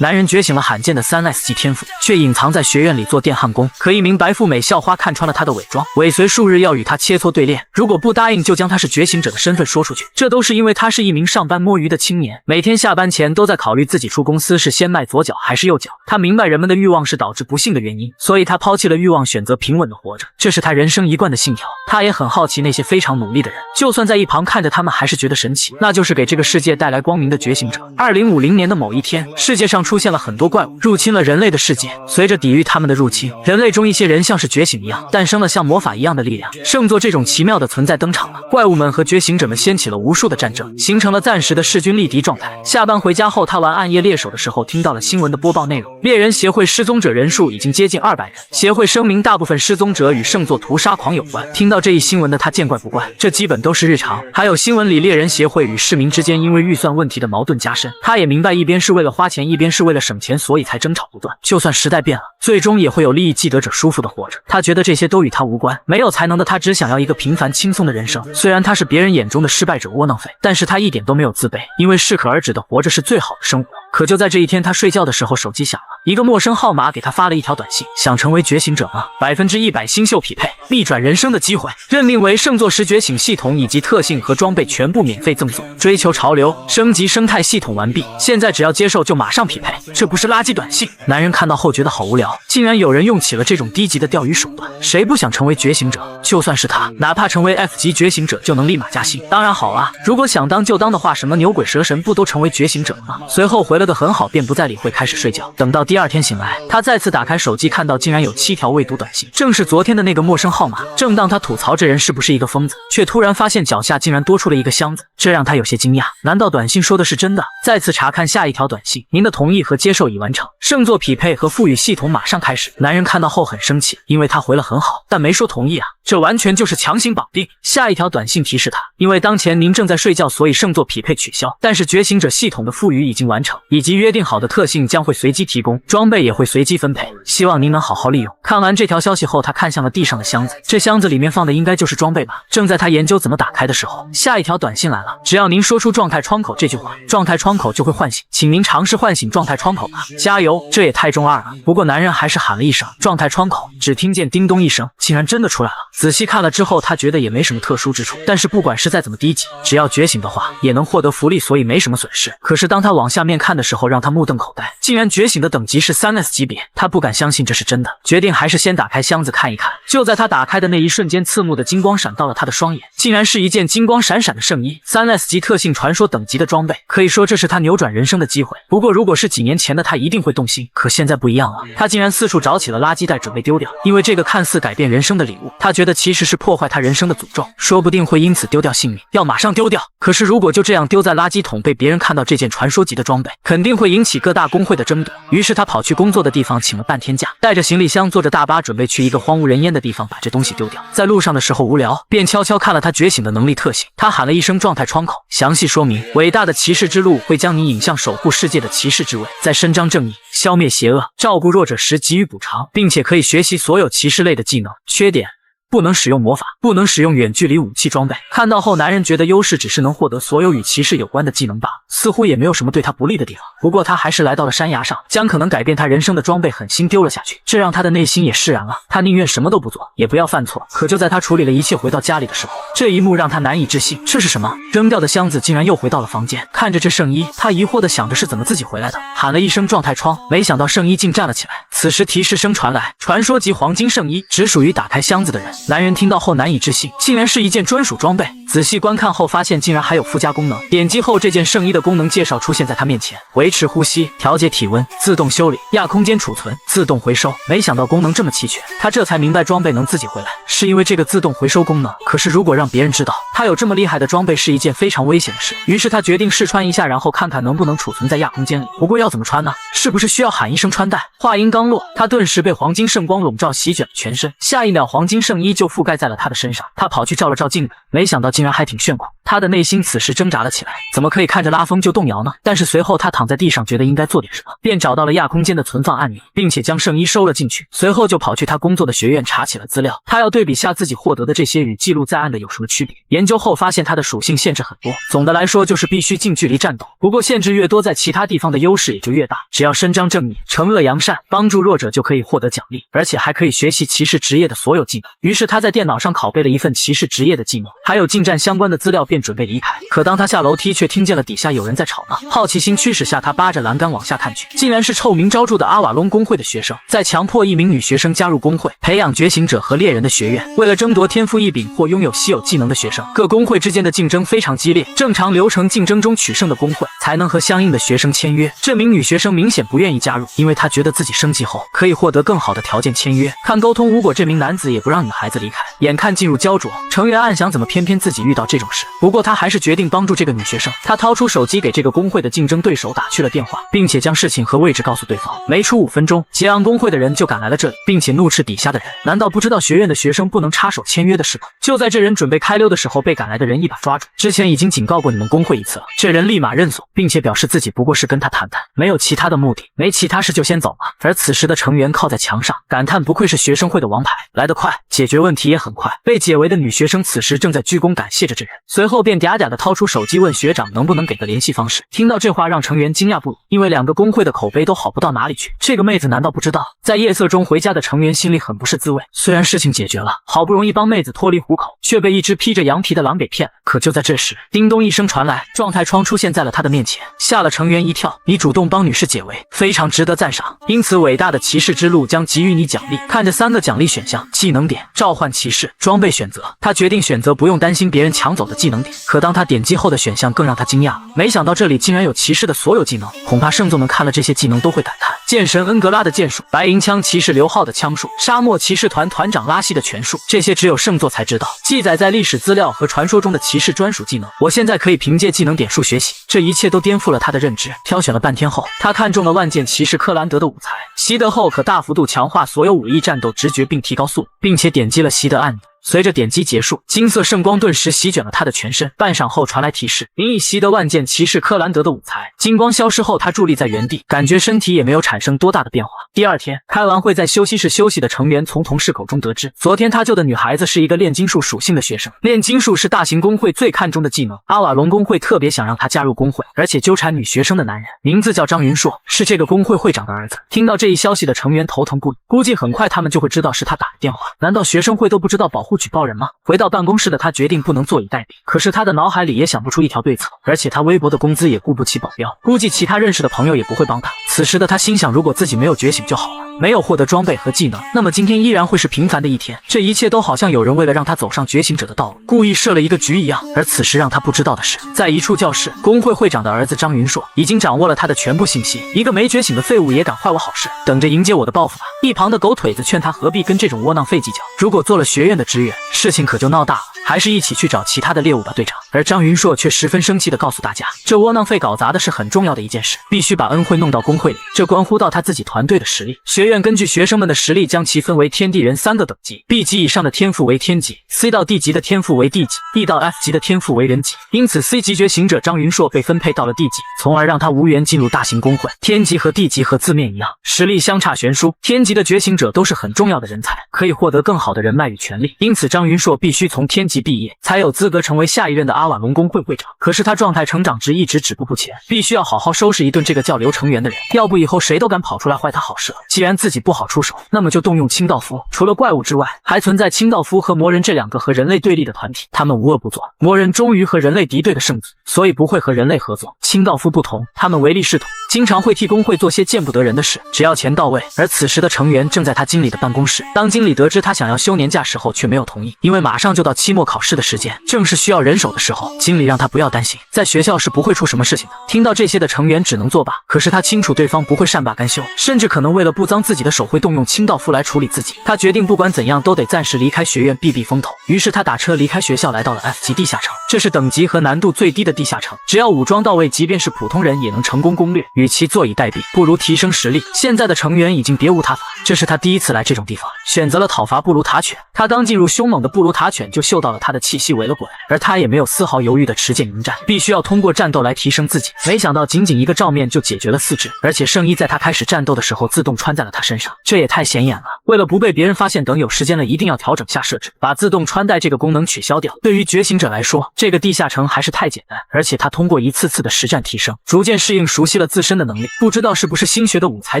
男人觉醒了罕见的3S 级天赋，却隐藏在学院里做电焊工。可一名白富美校花看穿了他的伪装，尾随数日要与他切磋对练，如果不答应就将他是觉醒者的身份说出去。这都是因为他是一名上班摸鱼的青年，每天下班前都在考虑自己出公司是先迈左脚还是右脚。他明白人们的欲望是导致不幸的原因，所以他抛弃了欲望，选择平稳的活着，这是他人生一贯的信条。他也很好奇那些非常努力的人，就算在一旁看着他们还是觉得神奇，那就是给这个世界带来光明的觉醒者。2050年的某一天，世界上出现了很多怪物，入侵了人类的世界。随着抵御他们的入侵，人类中一些人像是觉醒一样，诞生了像魔法一样的力量。圣座这种奇妙的存在登场了，怪物们和觉醒者们掀起了无数的战争，形成了暂时的势均力敌状态。下班回家后，他玩暗夜猎手的时候，听到了新闻的播报内容，猎人协会失踪者人数已经接近200人。协会声明，大部分失踪者与圣座屠杀狂有关。听到这一新闻的他见怪不怪，这基本都是日常。还有新闻里猎人协会与市民之间因为预算问题的矛盾加深，他也明白一边是为了花钱，一边是为了省钱，所以才争吵不断。就算时代变了，最终也会有利益既得者舒服的活着。他觉得这些都与他无关，没有才能的他只想要一个平凡轻松的人生。虽然他是别人眼中的失败者窝囊废，但是他一点都没有自卑，因为适可而止的活着是最好的生活。可就在这一天，他睡觉的时候手机响了，一个陌生号码给他发了一条短信，想成为觉醒者吗？100%新秀匹配，逆转人生的机会，任命为圣座时觉醒系统以及特性和装备全部免费赠送，追求潮流，升级生态系统完毕，现在只要接受就马上匹配。这不是垃圾短信。男人看到后觉得好无聊，竟然有人用起了这种低级的钓鱼手段。谁不想成为觉醒者？就算是他，哪怕成为 F 级觉醒者就能立马加薪。当然好啊，如果想当就当的话，什么牛鬼蛇神不都成为觉醒者了吗？随后回了个很好，便不再理会，开始睡觉。等到第二天醒来，他再次打开手机，看到竟然有7条未读短信，正是昨天的那个陌生号码。正当他吐槽这人是不是一个疯子，却突然发现脚下竟然多出了一个箱子，这让他有些惊讶。难道短信说的是真的？再次查看下一条短信，您的同意和接受已完成，圣座匹配和赋予系统马上开始。男人看到后很生气，因为他回了很好，但没说同意啊，这完全就是强行绑定。下一条短信提示他，因为当前您正在睡觉，所以圣座匹配取消，但是觉醒者系统的赋予已经完成，以及约定好的特性将会随机提供，装备也会随机分配，希望您能好好利用。看完这条消息后，他看向了地上的箱子，这箱子里面放的应该就是装备吧。正在他研究怎么打开的时候，下一条短信来了，只要您说出状态窗口这句话，状态窗口就会唤醒，请您尝试唤醒状态窗口吧，加油。这也太中二了。不过男人还是喊了一声状态窗口，只听见叮咚一声，竟然真的出来了。仔细看了之后，他觉得也没什么特殊之处，但是不管是再怎么低级，只要觉醒的话也能获得福利，所以没什么损失。可是当他往下面看的时候，让他目瞪口呆，竟然觉醒的等级是3S 级别，他不敢相信这是真的，决定还是先打开箱子看一看。就在他打开的那一瞬间，刺目的金光闪到了他的双眼，竟然是一件金光闪闪的圣衣，3S 级特性传说等级的装备，可以说这是他扭转人生的机会。不过如果是几年前的他一定会动心，可现在不一样了，他竟然四处找起了垃圾袋准备丢掉，因为这个看似改变人生的礼物，他觉得其实是破坏他人生的诅咒，说不定会因此丢掉性命，要马上丢掉。可是如果就这样丢在垃圾桶，被别人看到这件传说级的装备，肯定会引起各大工会的争夺。于是他跑去工作的地方请了半天假，带着行李箱坐着大巴准备去一个荒无人烟的地方把这东西丢掉。在路上的时候无聊，便悄悄看了他觉醒的能力特性。他喊了一声状态窗口，详细说明伟大的骑士之路会将你引向守护世界的骑士之位，在伸张正义，消灭邪恶，照顾弱者时给予补偿，并且可以学习所有骑士类的技能。缺点：不能使用魔法，不能使用远距离武器装备。看到后，男人觉得优势只是能获得所有与骑士有关的技能罢了，似乎也没有什么对他不利的地方。不过他还是来到了山崖上，将可能改变他人生的装备狠心丢了下去，这让他的内心也释然了。他宁愿什么都不做，也不要犯错。可就在他处理了一切回到家里的时候，这一幕让他难以置信。这是什么？扔掉的箱子竟然又回到了房间。看着这圣衣，他疑惑地想着是怎么自己回来的，喊了一声状态窗，没想到圣衣竟站了起来。此时提示声传来，传说级黄金圣衣只属于打开箱子的人。男人听到后难以置信，竟然是一件专属装备。仔细观看后发现竟然还有附加功能，点击后这件圣衣的功能介绍出现在他面前：维持呼吸、调节体温、自动修理、亚空间储存、自动回收。没想到功能这么齐全，他这才明白装备能自己回来是因为这个自动回收功能。可是如果让别人知道他有这么厉害的装备是一件非常危险的事，于是他决定试穿一下，然后看看能不能储存在亚空间里。不过要怎么穿呢？是不是需要喊一声穿戴？话音刚落，他顿时被黄金圣光笼罩，席卷了全身，下一秒黄金圣衣就覆盖在了他的身上。他跑去照了照镜子，没想到竟然还挺炫酷。他的内心此时挣扎了起来，怎么可以看着拉风就动摇呢？但是随后他躺在地上，觉得应该做点什么，便找到了亚空间的存放按钮，并且将圣衣收了进去。随后就跑去他工作的学院查起了资料，他要对比下自己获得的这些与记录在案的有什么区别。研究后发现它的属性限制很多，总的来说就是必须近距离战斗。不过限制越多，在其他地方的优势也就越大。只要伸张正义、惩恶扬善、帮助弱者，就可以获得奖励，而且还可以学习骑士职业的所有技能。于是他在电脑上拷贝了一份骑士职业的技能，还有近战相关的资料，便准备离开。可当他下楼梯，却听见了底下有人在吵闹。好奇心驱使下，他扒着栏杆往下看去，竟然是臭名昭著的阿瓦隆公会的学生，在强迫一名女学生加入公会，培养觉醒者和猎人的学院。为了争夺天赋异禀或拥有稀有技能的学生，各公会之间的竞争非常激烈。正常流程，竞争中取胜的公会才能和相应的学生签约。这名女学生明显不愿意加入，因为她觉得自己升级后可以获得更好的条件签约。看沟通无果，这名男子也不让女孩子离开。眼看进入焦灼，成员暗想怎么偏偏自己遇到这种事。不过他还是决定帮助这个女学生。他掏出手机给这个公会的竞争对手打去了电话，并且将事情和位置告诉对方。没出5分钟，杰昂公会的人就赶来了这里，并且怒斥底下的人，难道不知道学院的学生不能插手签约的事吗？就在这人准备开溜的时候，被赶来的人一把抓住。之前已经警告过你们公会一次了。这人立马认怂，并且表示自己不过是跟他谈谈，没有其他的目的，没其他事就先走吧。而此时的成员靠在墙上，感叹不愧是学生会的王牌，来得快，解决问题也很快。被解围的女学生此时正在鞠躬感谢着这人，随后便嗲嗲的掏出手机问学长能不能给个联系方式。听到这话让成员惊讶不已，因为2个公会的口碑都好不到哪里去。这个妹子难道不知道？在夜色中回家的成员心里很不是滋味。虽然事情解决了，好不容易帮妹子脱离虎口，却被一只披着羊皮的狼给骗了。可就在这时，叮咚一声传来，状态窗出现在了他的面前，吓了成员一跳。你主动帮女士解围，非常值得赞赏，因此伟大的骑士之路将给予你奖励。看着3个奖励选项，技能点、召唤骑士、装备选择，他决定选择不用担心别人抢走的技能点。可当他点击后的选项更让他惊讶了，没想到这里竟然有骑士的所有技能。恐怕圣宗们看了这些技能都会感叹：剑神恩格拉的剑术，白银枪骑士刘浩的枪术，沙漠骑士团团长拉西的拳术，这些只有圣座才知道，记载在历史资料和传说中的骑士专属技能。我现在可以凭借技能点数学习，这一切都颠覆了他的认知。挑选了半天后，他看中了万剑骑士克兰德的武才，习得后可大幅度强化所有武艺战斗直觉并提高速度，并且点击了习得按钮。随着点击结束，金色圣光顿时席卷了他的全身。半晌后传来提示，您已习得万剑骑士克兰德的武才。金光消失后，他伫立在原地，感觉身体也没有产生多大的变化。第2天，开完会在休息室休息的成员从同事口中得知，昨天他救的女孩子是一个炼金术属性的学生。炼金术是大型公会最看重的技能，阿瓦隆公会特别想让他加入公会，而且纠缠女学生的男人名字叫张云硕，是这个公会会长的儿子。听到这一消息的成员头疼不已，估计很快他们就会知道是他打的电话。难道学生会都不知道保护举报人吗？回到办公室的他决定不能坐以待毙，可是他的脑海里也想不出一条对策，而且他微薄的工资也雇不起保镖，估计其他认识的朋友也不会帮他。此时的他心想，如果自己没有觉醒就好了，没有获得装备和技能，那么今天依然会是平凡的一天。这一切都好像有人为了让他走上觉醒者的道路，故意设了一个局一样。而此时让他不知道的是，在一处教室，工会会长的儿子张云硕已经掌握了他的全部信息。一个没觉醒的废物也敢坏我好事，等着迎接我的报复吧。一旁的狗腿子劝他何必跟这种窝囊废计较，如果做了学院的职员，事情可就闹大了，还是一起去找其他的猎物吧，队长。而张云硕却十分生气地告诉大家，这窝囊废搞砸的是很重要的一件事，必须把恩惠弄到公会里，这关乎到他自己团队的实力。学院根据学生们的实力将其分为天地人3个等级， B 级以上的天赋为天级， C 到 D 级的天赋为地级， E 到 F 级的天赋为人级。因此 C 级觉醒者张云硕被分配到了 D 级，从而让他无缘进入大型公会。天级和地级和字面一样，实力相差悬殊，天级的觉醒者都是很重要的人才，可以获得更好的人脉与权力。因此张云硕必须从天级毕业，才有资格成为下一任的阿瓦隆公会会长。可是他状态成长值一直止步不前，必须要好好收拾一顿这个叫刘成元的人，要不以后谁都敢跑出来坏他好事了。既然自己不好出手，那么就动用清道夫。除了怪物之外，还存在清道夫和魔人这2个和人类对立的团体，他们无恶不作。魔人忠于和人类敌对的圣子，所以不会和人类合作。清道夫不同，他们唯利是图，经常会替公会做些见不得人的事，只要钱到位。而此时的成员正在他经理的办公室，当经理得知他想要休年假时候，却没有同意，因为马上就到期末考试的时间，正是需要人手的时候。经理让他不要担心，在学校是不会出什么事情的。听到这些的成员只能作罢，可是他清楚对方不会善罢甘休，甚至可能为了不脏自己的手会动用清道夫来处理自己。他决定不管怎样都得暂时离开学院避避风头，于是他打车离开学校来到了 F 级地下城，这是等级和难度最低的地下城，只要武装到位，即便是普通人也能成功攻略。与其坐以待毙，不如提升实力。现在的成员已经别无他法，这是他第一次来这种地方，选择了讨伐布鲁塔犬。他刚进入，凶猛的布鲁塔犬就嗅到了了他的气息围了过来，而他也没有丝毫犹豫的持剑迎战，必须要通过战斗来提升自己。没想到仅仅一个照面就解决了4只，而且圣衣在他开始战斗的时候自动穿在了他身上，这也太显眼了。为了不被别人发现，等有时间了一定要调整下设置，把自动穿戴这个功能取消掉。对于觉醒者来说，这个地下城还是太简单，而且他通过一次次的实战提升，逐渐适应熟悉了自身的能力，不知道是不是新学的武才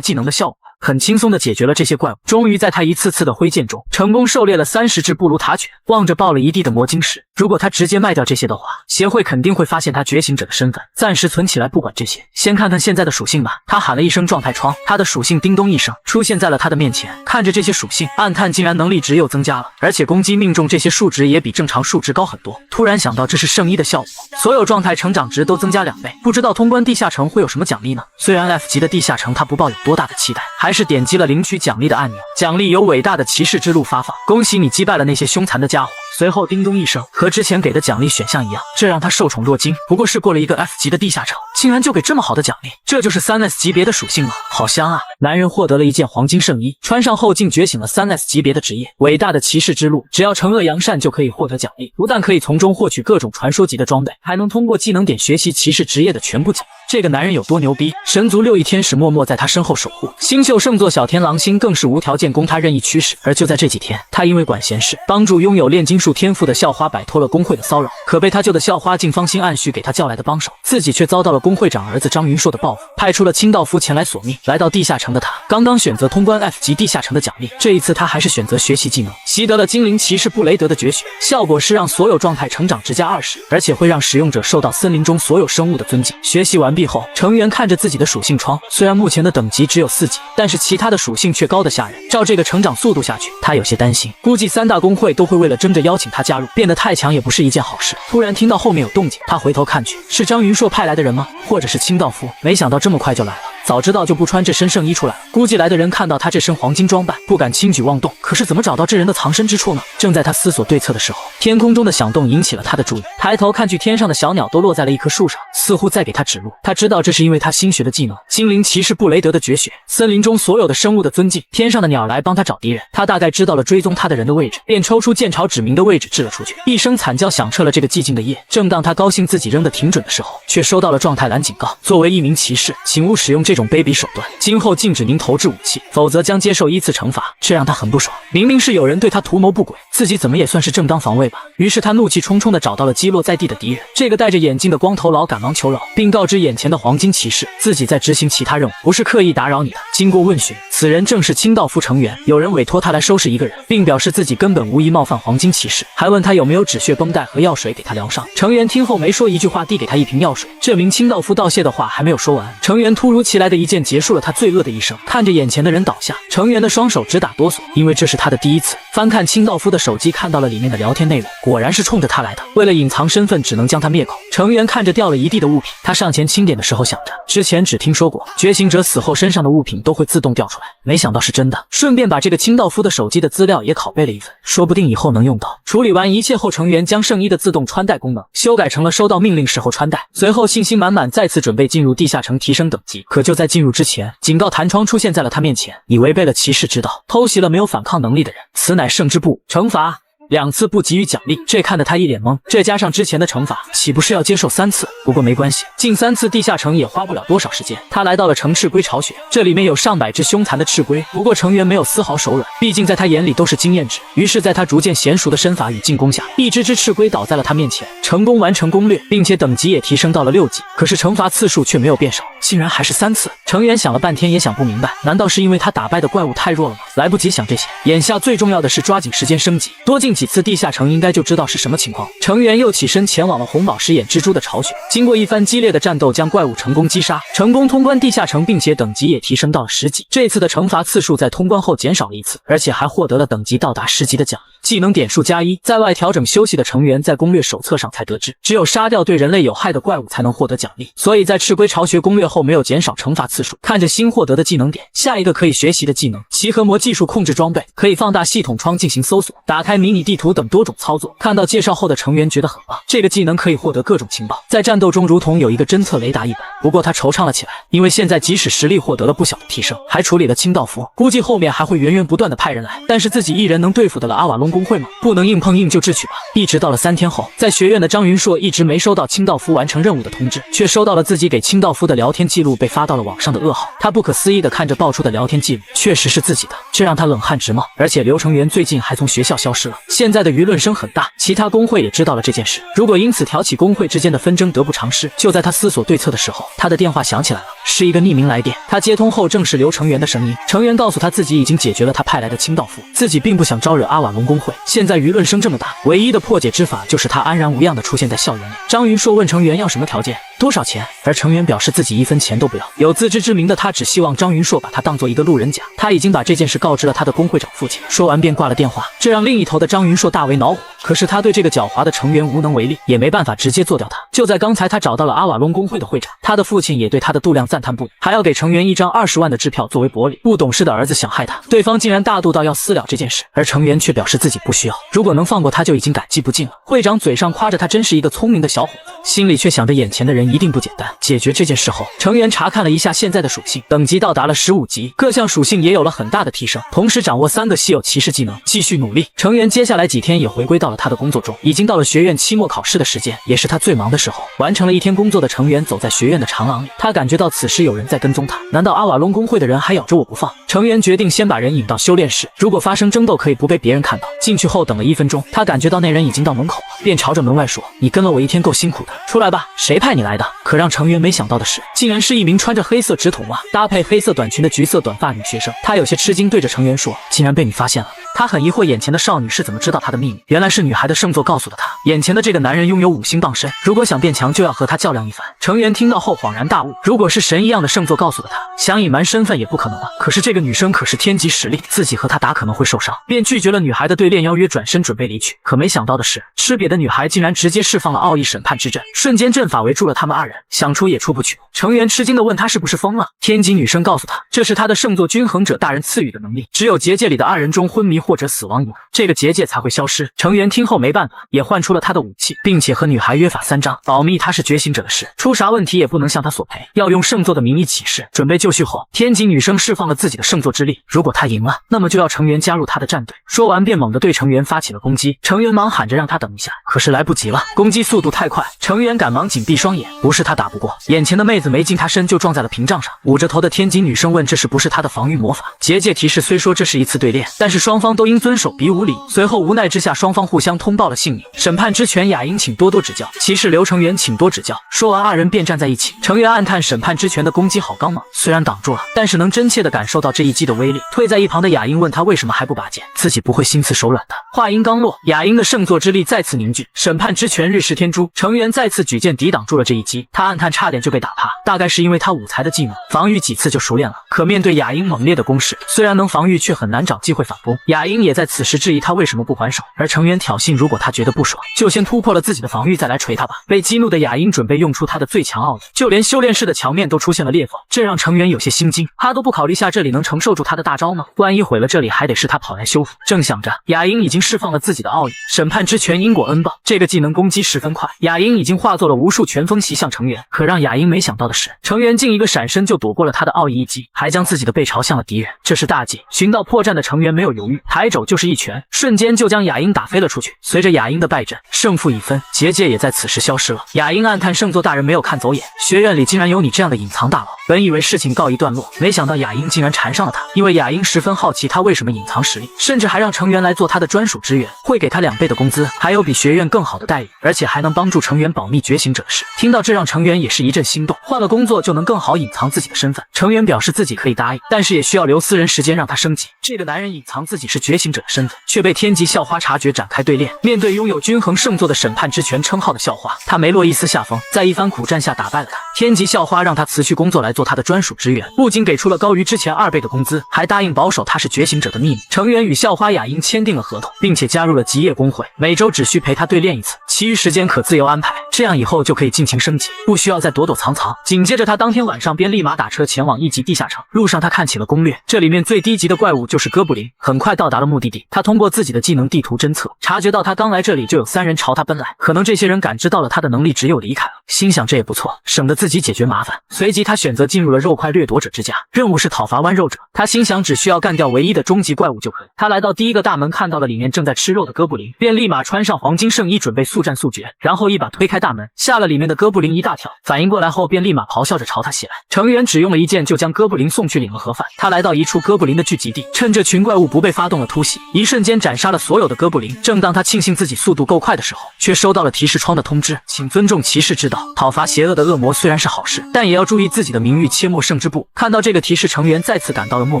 技能的效果，很轻松的解决了这些怪物。终于在他一次次的挥剑中，成功狩猎了30只布鲁塔犬。望着爆了一地的魔晶石，如果他直接卖掉这些的话，协会肯定会发现他觉醒者的身份。暂时存起来不管这些，先看看现在的属性吧。他喊了一声状态窗，他的属性叮咚一声出现在了他的面前。看着这些属性，暗叹竟然能力值又增加了，而且攻击命中这些数值也比正常数值高很多。突然想到这是圣衣的效果，所有状态成长值都增加2倍，不知道通关地下城会有什么奖励呢？虽然 F 级的地下城他不抱有多大的期待，还是点击了领取奖励的按钮。奖励由伟大的骑士之路发放，恭喜你击败了那些凶残的家伙。随后叮咚一声，和之前给的奖励选项一样，这让他受宠若惊。不过是过了一个 F 级的地下城，竟然就给这么好的奖励，这就是3S 级别的属性了，好香啊！男人获得了一件黄金圣衣，穿上后竟觉醒了3S 级别的职业，伟大的骑士之路。只要惩恶扬善就可以获得奖励，不但可以从中获取各种传说级的装备，还能通过技能点学习骑士职业的全部技能。这个男人有多牛逼？神族6翼天使默默在他身后守护，星宿圣座小天狼星更是无条件供他任意驱使。而就在这几天，他因为管闲事，帮助拥有炼金术天赋的校花摆脱了工会的骚扰，可被他救的校花竟芳心暗许给他叫来的帮手，自己却遭到了工会长儿子张云硕的报复，派出了清道夫前来索命。来到地下城的他，刚刚选择通关 F 级地下城的奖励，这一次他还是选择学习技能，习得了精灵骑士布雷德的绝学，效果是让所有状态成长值加20%，而且会让使用者受到森林中所有生物的尊敬。学习完毕后，成员看着自己的属性窗，虽然目前的等级只有4级，但是其他的属性却高得吓人。照这个成长速度下去，他有些担心，估计3大工会都会为了争着邀请他加入，变得太强也不是一件好事。突然听到后面有动静，他回头看去，是张云硕派来的人吗？或者是清道夫？没想到这么快就来了。早知道就不穿这身圣衣出来了。估计来的人看到他这身黄金装扮，不敢轻举妄动。可是怎么找到这人的藏身之处呢？正在他思索对策的时候，天空中的响动引起了他的注意。抬头看去，天上的小鸟都落在了一棵树上，似乎在给他指路。他知道这是因为他新学的技能——精灵骑士布雷德的绝学，森林中所有的生物的尊敬。天上的鸟来帮他找敌人，他大概知道了追踪他的人的位置，便抽出剑朝指明的位置掷了出去。一声惨叫响彻了这个寂静的夜。正当他高兴自己扔得挺准的时候，却收到了状态栏警告：作为一名骑士，请勿使用这种卑鄙手段。今后禁止您投掷武器，否则将接受依次惩罚。这让他很不爽，明明是有人对他图谋不轨，自己怎么也算是正当防卫吧。于是他怒气冲冲地找到了击落在地的敌人。这个戴着眼镜的光头佬赶忙求饶，并告知眼前的黄金骑士，自己在执行其他任务，不是刻意打扰你的。经过问询，此人正是清道夫成员，有人委托他来收拾一个人，并表示自己根本无意冒犯黄金骑士，还问他有没有止血绷带和药水给他疗伤。成员听后没说一句话，递给他一瓶药水。这名清道夫道谢的话还没有说完，成员突如其来的一剑结束了他罪恶的一生。看着眼前的人倒下，成员的双手直打哆嗦，因为这是他的第一次。翻看清道夫的手机，看到了里面的聊天内容，果然是冲着他来的。为了隐藏身份，只能将他灭口。成员看着掉了一地的物品，他上前清点的时候想着，之前只听说过觉醒者死后身上的物品都会自动掉出来，没想到是真的。顺便把这个清道夫的手机的资料也拷贝了一份，说不定以后能用到。处理完一切后，成员将圣衣的自动穿戴功能修改成了收到命令时候穿戴，随后信心满满再次准备进入地下城提升等级。可就在进入之前，警告弹窗出现在了他面前，你违背了骑士之道，偷袭了没有反抗能力的人，此乃圣之不惩罚，2次不给予奖励。这看得他一脸懵，这加上之前的惩罚，岂不是要接受3次？不过没关系，进3次地下城也花不了多少时间。他来到了城赤龟巢穴，这里面有上百只凶残的赤龟，不过成员没有丝毫手软，毕竟在他眼里都是经验值。于是在他逐渐娴熟的身法与进攻下，一只只赤龟倒在了他面前，成功完成攻略，并且等级也提升到了6级。可是惩罚次数却没有变少，竟然还是3次。成员想了半天也想不明白，难道是因为他打败的怪物太弱了吗？来不及想这些，眼下最重要的是抓紧时间升级，多进几次地下城应该就知道是什么情况。成员又起身前往了红宝石眼蜘蛛的巢穴，经过一番激烈的战斗，将怪物成功击杀，成功通关地下城，并且等级也提升到了10级。这次的惩罚次数在通关后减少了1次，而且还获得了等级到达10级的奖励，技能点数+1。在外调整休息的成员在攻略手册上才得知，只有杀掉对人类有害的怪物才能获得奖励，所以在赤龟巢穴攻略后没有减少惩罚次数。看着新获得的技能点，下一个可以学习的技能奇合魔技术控制装备，可以放大系统窗进行搜索，打开迷你地图等多种操作。看到介绍后的成员觉得很棒，这个技能可以获得各种情报，在战斗中如同有一个侦测雷达一般。不过他惆怅了起来，因为现在即使实力获得了不小的提升，还处理了清道夫，估计后面还会源源不断的派人来，但是自己一人能对付得了阿瓦隆公工会吗？不能硬碰硬就智取吧。一直到了3天后，在学院的张云硕一直没收到清道夫完成任务的通知，却收到了自己给清道夫的聊天记录被发到了网上的噩耗。他不可思议地看着爆出的聊天记录，确实是自己的，这让他冷汗直冒。而且刘成元最近还从学校消失了，现在的舆论声很大，其他工会也知道了这件事。如果因此挑起工会之间的纷争，得不偿失。就在他思索对策的时候，他的电话响起来了，是一个匿名来电。他接通后，正是刘成元的声音。成员告诉他自己已经解决了他派来的清道夫，自己并不想招惹阿瓦隆工会。现在舆论声这么大，唯一的破解之法就是他安然无恙地出现在校园里。张云硕问成员要什么条件，多少钱？而成员表示自己1分钱都不要。有自知之明的他只希望张云硕把他当做一个路人甲。他已经把这件事告知了他的工会长父亲。说完便挂了电话，这让另一头的张云硕大为恼火。可是他对这个狡猾的成员无能为力，也没办法直接做掉他。就在刚才，他找到了阿瓦隆工会的会长，他的父亲也对他的度量赞叹不已，还要给成员1张20万的支票作为薄礼。不懂事的儿子想害他，对方竟然大度到要私了这件事，而成员却表示自己不需要，如果能放过他就已经感激不尽了。会长嘴上夸着他真是一个聪明的小伙子，心里却想着眼前的人一定不简单。解决这件事后，成员查看了一下现在的属性，等级到达了15级，各项属性也有了很大的提升，同时掌握3个稀有骑士技能，继续努力。成员接下来几天也回归到了他的工作中，已经到了学院期末考试的时间，也是他最忙的时候。完成了1天工作的成员走在学院的长廊里，他感觉到此时有人在跟踪他，难道阿瓦隆工会的人还咬着我不放？成员决定先把人引到修炼室，如果发生争斗可以不被别人看到。进去后等了1分钟，他感觉到那人已经到门口了，便朝着门外说：“你跟了我1天够辛苦的，出来吧，谁派你来的？”可让成员没想到的是，竟然是一名穿着黑色直筒袜、搭配黑色短裙的橘色短发女学生。她有些吃惊，对着成员说：“竟然被你发现了。”他很疑惑，眼前的少女是怎么知道他的秘密？原来是女孩的圣座告诉了他，眼前的这个男人拥有5星傍身，如果想变强就要和他较量一番。成员听到后恍然大悟，如果是神一样的圣座告诉了他，想隐瞒身份也不可能了。可是这个女生可是天级实力，自己和她打可能会受伤，便拒绝了女孩的对练邀约，转身准备离去。可没想到的是，吃瘪的女孩竟然直接释放了奥义审判之阵，瞬间阵法围住了他们2人，想出也出不去。成员吃惊地问他是不是疯了？天级女生告诉他，这是他的圣座均衡者大人赐予的能力，只有结界里的2人中昏迷或者死亡一个，这个结界才会消失。成员听后没办法，也换出了他的武器，并且和女孩约法3章，保密他是觉醒者的事，出啥问题也不能向他索赔，要用圣座的名义起誓。准备就绪后，天级女生释放了自己的圣座之力，如果他赢了，那么就要成员加入他的战队。说完便猛地对成员发起了攻击，成员忙喊着让他等一下，可是来不及了，攻击速度太快，成员赶忙紧闭双眼，不是他打不过，眼前的妹子没近他身就撞在了屏障上。捂着头的天级女生问这是不是他的防御魔法？结界提示虽说这是一次对练，但是双方都应遵守比武礼。随后无奈之下，双方互相通报了姓名。审判之权雅英请多多指教，骑士刘成元请多指教。说完2人便站在一起。成员暗叹审判之权的攻击好刚猛，虽然挡住了，但是能真切地感受到这一击的威力。退在一旁的雅英问他为什么还不拔剑，自己不会心慈手软的。话音刚落，雅英的圣座之力再次凝聚，审判之权日食天诛，成员再次举剑抵挡住了这一击。他暗叹差点就被打趴，大概是因为他武才的技能，防御几次就熟练了。可面对雅英猛烈的攻势，虽然能防御，却很难找机会反攻。雅英也在此时质疑他为什么不还手，而成员挑衅，如果他觉得不爽，就先突破了自己的防御再来锤他吧。被激怒的雅英准备用出他的最强奥义，就连修炼室的墙面都出现了裂缝，这让成员有些心惊。他都不考虑下这里能承受住他的大招吗？万一毁了这里，还得是他跑来修复。正想着，雅英已经释放了自己的奥义，审判之权因果恩报，这个技能攻击十分快，雅英已经化作了无数拳风袭向成员。可让雅英没想到的是，成员竟一个闪身就躲过了他的奥义一击，还将自己的背朝向了敌人，这是大忌。寻到破绽的成员没有犹豫，抬肘就是一拳，瞬间就将雅英打飞了出去。随着雅英的败阵，胜负已分，结界也在此时消失了。雅英暗叹圣座大人没有看走眼，学院里竟然有你这样的隐藏大佬。本以为事情告一段落，没想到雅英竟然缠上了他，因为雅英十分好奇他为什么隐藏实力，甚至还让成员来做他的专属职员，会给他2倍的工资，还有比学院更好的待遇，而且还能帮助成员保密觉醒者的事。听到这让成员也是一阵心动，换了工作就能更好隐藏自己的身份。成员表示自己可以答应，但是也需要留私人时间让他升级。这个男人隐藏自己是觉醒者的身份，却被天级校花察觉，展开对练。面对拥有均衡圣座的审判之权称号的校花，他没落一丝下风，在一番苦战下打败了他。天级校花让他辞去工作来做他的专属职员，不仅给出了高于之前2倍的工资，还答应保守他是觉醒者的秘密。成员与校花雅英签订了合同，并且加入了极夜工会，每周只需陪他对练1次，其余时间可自由安排，这样以后就可以尽情升级，不需要再躲躲藏藏。紧接着他当天晚上便立马打车前往1级地下城，路上他看起了攻略，这里面最低级的怪物就是哥布林。很快到达了目的地，他通过自己的技能地图侦测，察觉到他刚来这里就有3人朝他奔来，可能这些人感知到了他的能力，只有离开了。心想这也不错，省得自己解决麻烦。随即他选择进入了肉块掠夺者之家，任务是讨伐剜肉者。他心想只需要干掉唯一的终极怪物就可以。他来到第一个大门，看到了里面正在吃肉的哥布林，便立马穿上黄金圣衣准备速战速决，然后一把推开大门，吓了里面的哥布林一大跳。反应过来后便立马咆哮着朝他袭来。成员只用了一剑就将哥布林送去领了盒饭。他来到一处哥布林的聚集地，趁着群怪物不被发动了突袭，一瞬间斩杀了所有的哥布林。正当他庆幸自己速度够快的时候，却收到了提示窗的通知，请尊重骑士之道，讨伐邪恶的恶魔虽然是好事，但也要注意自己的名誉，切莫胜之不。看到这个提示，成员再次感到了莫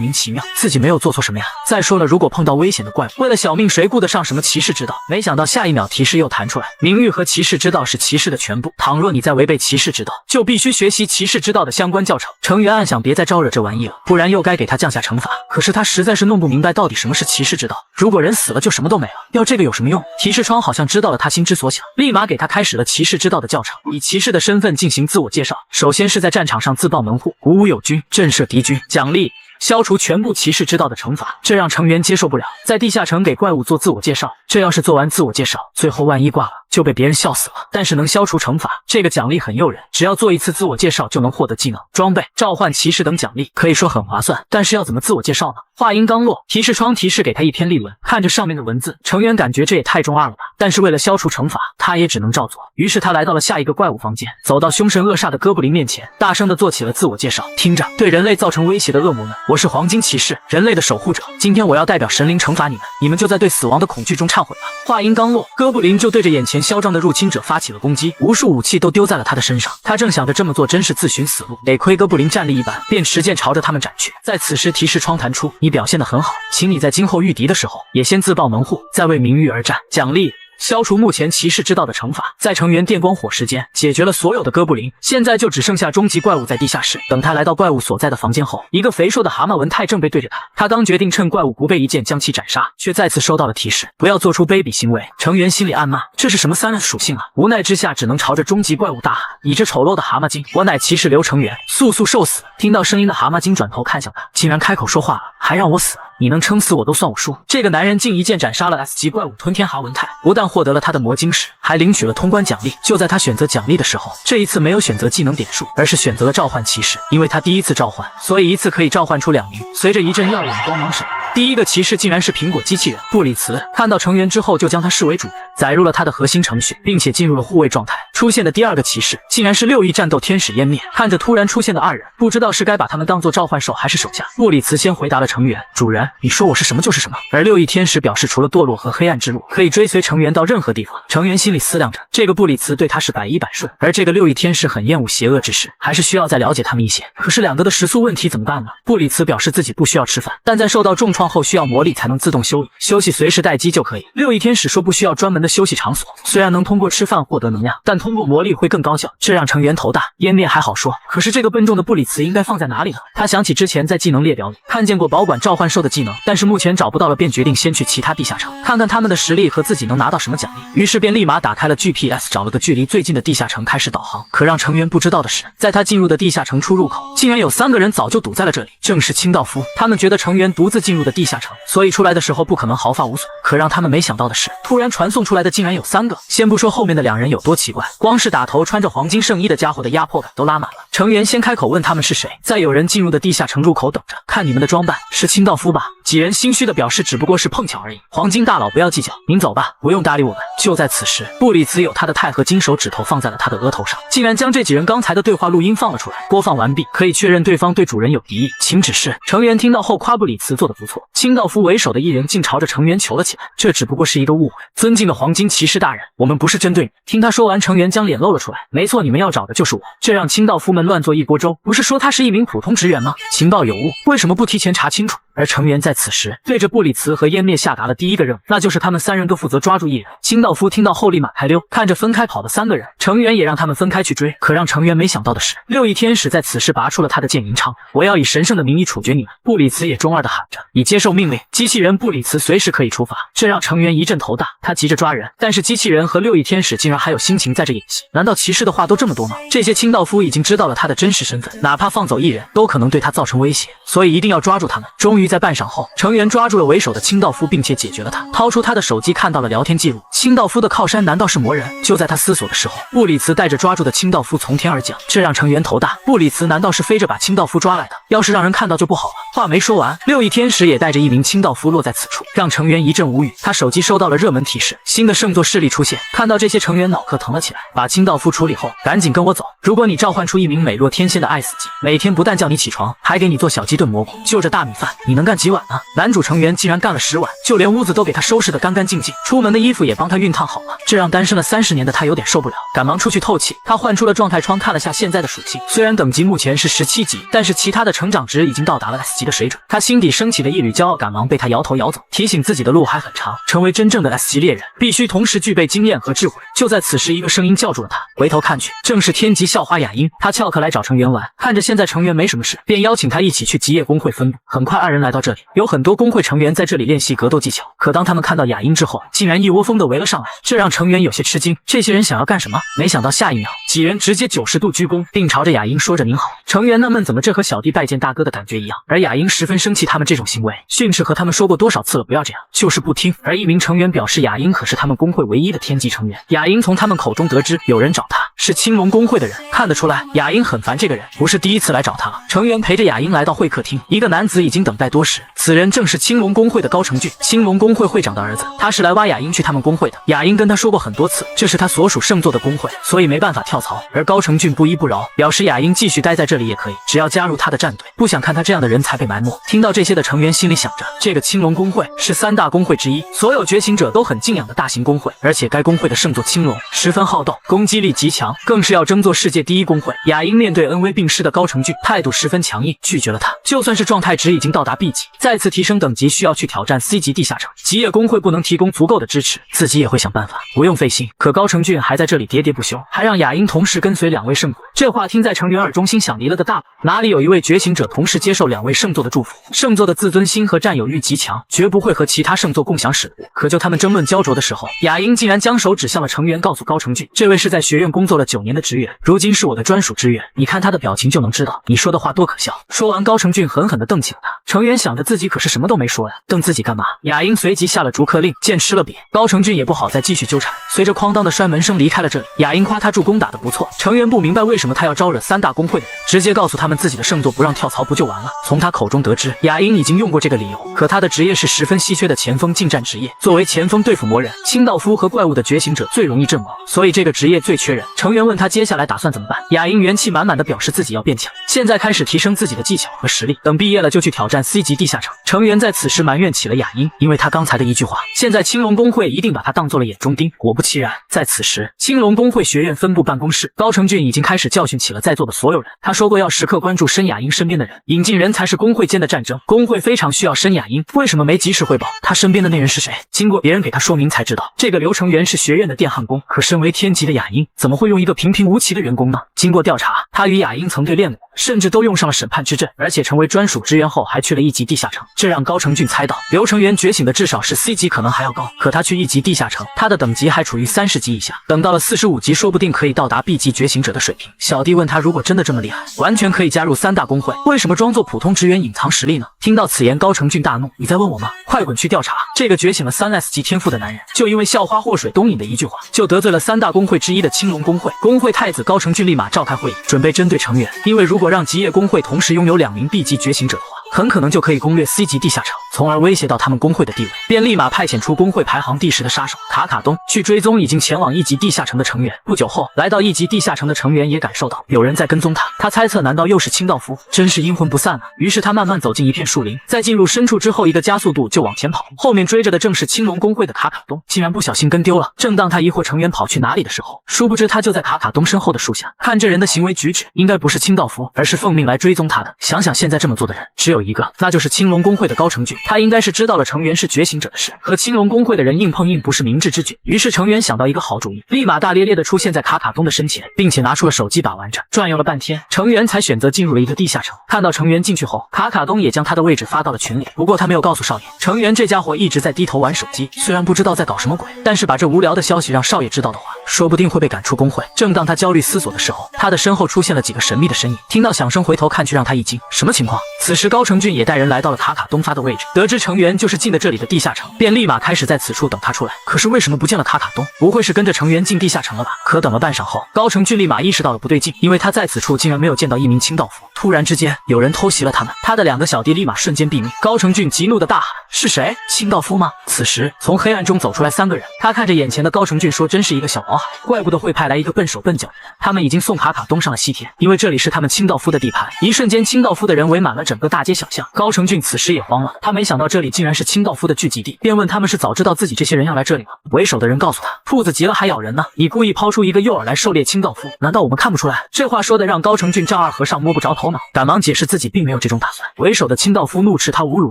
名其妙，自己没有做错什么呀。再说了，如果碰到危险的怪物，为了小命谁顾得上什么骑士之道？没想到下一秒提示又弹出来，名誉和骑士之道是骑士的全部，倘若你再违背骑士之道，就必须学习骑士之道的相关教程。成员暗想别再招惹这玩意了，不然又该给他降下惩罚。可是他实在是弄不明白到底什么是骑士之道，如果人死了就什么都没了，要这个有什么用？提示窗好像知道了他心之所想，立马给他开始了骑士之道的教程，以骑士的身份进行自我介绍。首先是在战场上自报门户，鼓舞友军，震慑敌军，奖励消除全部骑士之道的惩罚，这让成员接受不了。在地下城给怪物做自我介绍，这要是做完自我介绍，最后万一挂了，就被别人笑死了。但是能消除惩罚，这个奖励很诱人，只要做一次自我介绍就能获得技能、装备、召唤骑士等奖励，可以说很划算。但是要怎么自我介绍呢？话音刚落，提示窗提示给他一篇例文，看着上面的文字，成员感觉这也太中二了吧。但是为了消除惩罚，他也只能照做。于是他来到了下一个怪物房间，走到凶神恶煞的哥布林面前，大声地做起了自我介绍。听着，对人类造成威胁的恶魔们，我是黄金骑士，人类的守护者。今天我要代表神灵惩罚你们，你们就在对死亡的恐惧中忏悔吧。话音刚落，哥布林就对着眼前嚣张的入侵者发起了攻击，无数武器都丢在了他的身上。他正想着这么做真是自寻死路，得亏哥布林战力一般，便持剑朝着他们斩去。在此时提示窗弹出，你表现得很好，请你在今后御敌的时候也先自报门户，再为名誉而战。奖励消除目前骑士之道的惩罚，在成员电光火石间解决了所有的哥布林，现在就只剩下终极怪物在地下室。等他来到怪物所在的房间后，一个肥硕的蛤蟆文太正背对着他，他刚决定趁怪物不备一剑将其斩杀，却再次收到了提示，不要做出卑鄙行为。成员心里暗骂，这是什么三人属性啊？无奈之下只能朝着终极怪物大喊，你这丑陋的蛤蟆精，我乃骑士刘成员，速速受死。听到声音的蛤蟆精转头看向他，竟然开口说话了，还让我死？你能撑死我都算我输。这个男人竟一剑斩杀了 S 级怪物吞天蛤文泰，不但获得了他的魔晶石，还领取了通关奖励。就在他选择奖励的时候，这一次没有选择技能点数，而是选择了召唤骑士。因为他第一次召唤，所以一次可以召唤出2名。随着一阵耀眼光芒闪，第一个骑士竟然是苹果机器人布里茨。看到成员之后，就将他视为主人，载入了他的核心程序，并且进入了护卫状态。出现的第二个骑士竟然是6翼战斗天使湮灭。看着突然出现的2人，不知道是该把他们当做召唤兽还是手下。布里茨先回答了成员，主人，你说我是什么就是什么。而6翼天使表示，除了堕落和黑暗之路，可以追随成员到任何地方。成员心里思量着，这个布里茨对他是100%顺，而这个6翼天使很厌恶邪恶之事，还是需要再了解他们一些。可是2个的食宿问题怎么办呢？布里茨表示自己不需要吃饭，但在受到重创后需要魔力才能自动休息，休息随时待机就可以。6翼天使说不需要专门的休息场所，虽然能通过吃饭获得能量，但通过魔力会更高效，这让成员头大。湮灭还好说，可是这个笨重的布里茨应该放在哪里呢？他想起之前在技能列表里看见过保管召唤兽的技能，但是目前找不到了，便决定先去其他地下城看看他们的实力和自己能拿到什么奖励。于是便立马打开了 GPS， 找了个距离最近的地下城开始导航。可让成员不知道的是，在他进入的地下城出入口，竟然有3个人早就堵在了这里，正是清道夫。他们觉得成员独自进入的地下城，所以出来的时候不可能毫发无损。可让他们没想到的是，突然传送出来的竟然有3个。先不说后面的2人有多奇怪，光是打头穿着黄金圣衣的家伙的压迫感都拉满了。成员先开口问他们是谁，再有人进入的地下城入口等着。看你们的装扮，是清道夫吧？几人心虚的表示只不过是碰巧而已。黄金大佬不要计较，您走吧，不用搭理我们。就在此时，布里茨有他的钛合金手指头放在了他的额头上，竟然将这几人刚才的对话录音放了出来。播放完毕，可以确认对方对主人有敌意，请指示。成员听到后夸布里茨做得不错，清道夫为首的1人竟朝着成员求了起来，这只不过是一个误会。尊敬的黄金骑士大人，我们不是针对你。听他说完，成员将脸露了出来，没错，你们要找的就是我。这让清道夫们乱做一锅粥，不是说他是一名普通职员吗？情报有误，为什么不提前查清楚？而成员在此时对着布里茨和湮灭下达了第一个任务，那就是他们3人都负责抓住1人。清道夫听到后立马开溜，看着分开跑的3个人，成员也让他们分开去追。可让成员没想到的是，6翼天使在此时拔出了他的剑银昌，我要以神圣的名义处决你们。布里茨也中二的喊着，已接受命令，机器人布里茨随时可以出发。这让成员一阵头大，他急着抓人，但是机器人和6翼天使竟然还有心情在这演戏。难道骑士的话都这么多吗？这些清道夫已经知道了他的真实身份，哪怕放走1人都可能对他造成威胁，所以一定要抓住他们。终于在半晌后，成员抓住了为首的清道夫，并且解决了他。掏出他的手机，看到了聊天记录。清道夫的靠山难道是魔人？就在他思索的时候，布里茨带着抓住的清道夫从天而降，这让成员头大。布里茨难道是飞着把清道夫抓来的？要是让人看到就不好了。话没说完，六翼天使也带着一名清道夫落在此处，让成员一阵无语。他手机收到了热门提示，新的圣座势力出现。看到这些，成员脑壳疼了起来。把清道夫处理后，赶紧跟我走。如果你召唤出一名美若天仙的爱死机，每天不但叫你起床，还给你做小鸡炖蘑菇，就这大米饭，你能干几碗呢？男主成员竟然干了10碗，就连屋子都给他收拾得干干净净，出门的衣服也帮他熨烫好了，这让单身了30年的他有点受不了，赶忙出去透气。他换出了状态窗，看了下现在的属性，虽然等级目前是17级，但是其他的成长值已经到达了 S 级的水准。他心底升起了一缕骄傲，赶忙被他摇头摇走，提醒自己的路还很长，成为真正的 S 级猎人，必须同时具备经验和智慧。就在此时，一个声音叫住了他，回头看去，正是天级校花雅音。他翘课来找成员玩，看着现在成员没什么事，便邀请他一起去极夜工会分部。很快，二人来到这里，有很多工会成员在这里练习格斗技巧。可当他们看到雅音之后，竟然一窝蜂的围了上来，这让成员有些吃惊。这些人想要干什么？没想到下一秒，几人直接90度鞠躬，并朝着雅音说着您好。成员纳闷，怎么这和小弟拜见大哥的感觉一样？而雅音十分生气他们这种行为，训斥和他们说过多少次了，不要这样，就是不听。而一名成员表示，雅音可是他们工会唯一的天级成员。雅音从他们口中得知，有人找他，是青龙工会的人。看得出来，雅音很烦这个人，不是第一次来找他了。成员陪着雅音来到会客厅，一个男子已经等待多时，此人正是青龙工会的高成俊，青龙工会会长的儿子。他是来挖雅音去他们工会的。雅音跟他说过很多次，这是他所属圣座的工会，所以没办法跳槽。而高成俊不依不饶，表示雅音继续待在这里也可以，只要加入他的战队，不想看他这样的人才被埋没。听到这些的成员心里想着，这个青龙工会是3大工会之一，所有觉醒者都很敬仰的大型工会，而且该工会的圣座青龙十分好斗，攻击力极强，更是要争做世界第一工会。雅音面对恩威并施的高成俊，态度十分强硬，拒绝了他。就算是状态值已经到达 B 级，再次提升等级需要去挑战 C 级地下城，极夜工会不能提供足够的支持，自己也会想办法，不用费心。可高成俊还在这里喋喋不休，还让雅音同时跟随2位圣鬼。这话听在成员耳中，心想离了个大谱，哪里有一位觉醒者同时接受2位圣座的祝福？圣座的自尊心和占有欲极强，绝不会和其他圣座共享使物。可就他们争论焦灼的时候，雅音竟然将手指向了成员，告诉高成俊，这位是在学院工作了9年的职员，如今是我的专属职员，你看他的表情就能知道你说的话多可笑。说完，高成俊狠狠地瞪起了他。成员想着自己可是什么都没说呀，瞪自己干嘛？雅音随即下了逐客令，剑吃了瘪。高成俊也不好再继续纠缠，随着哐当的摔门声离开了这里。雅音夸他助攻打得不错，成员不明白为什么他要招惹3大工会的人，直接告诉他们自己的圣座不让跳槽不就完了。从他口中得知，雅音已经用过这个理由，可他的职业是十分稀缺的前锋近战职业。作为前锋对付魔人、清道夫和怪物的觉醒者最容易阵亡，所以这个职业最缺人。成员问他接下来打算怎么办，雅音元气满满的表示自己要变强，现在开始提升自己的技巧和实力，等毕业了就去挑战 C 级地下城。成员在此时埋怨起了雅音，因为他刚才的一句话，现在青龙工会一定把他当做了眼中钉。果不其然，在此时青龙工会学院分部办公室，高成俊已经开始教训起了在座的所有人。他说过要时刻关注申雅音身边的人，引进人才是工会间的战争，工会非常需要申雅音，为什么没及时汇报他身边的那人是谁？经过别人给他说明才知道，这个刘成元是学院的电焊工。可身为天级的雅音，怎么会用一个平平无奇的员工呢？经过调查，他与雅音曾对练过，甚至都用上了审判之阵，而且成为专属职员后还去了1级地下城。这让高成俊猜到刘成元觉醒的至少是 C 级，可能还要高。可他去1级地下城，他的等级还处于30级以下，等到了45级说不定可以到达 B 级觉醒者的水平。小弟问他，如果真的这么厉害，完全可以加入3大工会，为什么装作普通职员隐藏实力呢？听到此言，高成俊大怒，你在问我吗？快滚去调查！这个觉醒了3S 级天赋的男人，就因为校花祸水东引的一句话，就得罪了3大工会之一的青龙工会。工会太子高成俊立马召开会议，准备针对成员，因为如果让极夜工会同时拥有2名 B 级觉醒者的话，很可能就可以攻略 C 级地下城，从而威胁到他们工会的地位，便立马派遣出工会排行第10的杀手卡卡东去追踪已经前往1级地下城的成员。不久后，来到1级地下城的成员也感受到有人在跟踪他，他猜测难道又是清道夫？真是阴魂不散啊！于是他慢慢走进一片树林，在进入深处之后，一个加速度就往前跑，后面追着的正是青龙工会的卡卡东，竟然不小心跟丢了。正当他疑惑成员跑去哪里的时候，殊不知他就在卡卡东身后的树下。看这人的行为举止，应该不是清道夫，而是奉命来追踪他的。想想现在这么做的人只有一个，那就是青龙工会的高成俊。他应该是知道了成员是觉醒者的事，和青龙工会的人硬碰硬不是明智之举。于是成员想到一个好主意，立马大咧咧的出现在卡卡东的身前，并且拿出了手机把玩着。转悠了半天，成员才选择进入了一个地下城。看到成员进去后，卡卡东也将他的位置发到了群里，不过他没有告诉少爷，成员这家伙一直在低头玩手机，虽然不知道在搞什么鬼，但是把这无聊的消息让少爷知道的话，说不定会被赶出工会。正当他焦虑思索的时候，他的身后出现了几个神秘的身影，听到响声回头看去，让他一惊，什么情况？此时高成俊也带人来到了卡卡东发的位置，得知成员就是进了这里的地下城，便立马开始在此处等他出来。可是为什么不见了卡卡东？不会是跟着成员进地下城了吧？可等了半晌后，高成俊立马意识到了不对劲，因为他在此处竟然没有见到一名清道夫。突然之间，有人偷袭了他们，他的2个小弟立马瞬间毙命。高成俊急怒的大喊：“是谁？清道夫吗？”此时，从黑暗中走出来3个人，他看着眼前的高成俊说：“真是一个小毛孩，怪不得会派来一个笨手笨脚的人。他们已经送卡卡东上了西天，因为这里是他们清道夫的地盘。”一瞬间，清道夫的人围满了整个大街小巷。高成俊此时也慌了，他没想到这里竟然是清道夫的聚集地，便问他们是早知道自己这些人要来这里吗？为首的人告诉他：“兔子急了还咬人呢，你故意抛出一个诱饵来狩猎清道夫，难道我们看不出来？”这话说的让高成俊丈二和尚摸不着头脑，赶忙解释自己并没有这种打算。为首的清道夫怒斥他侮辱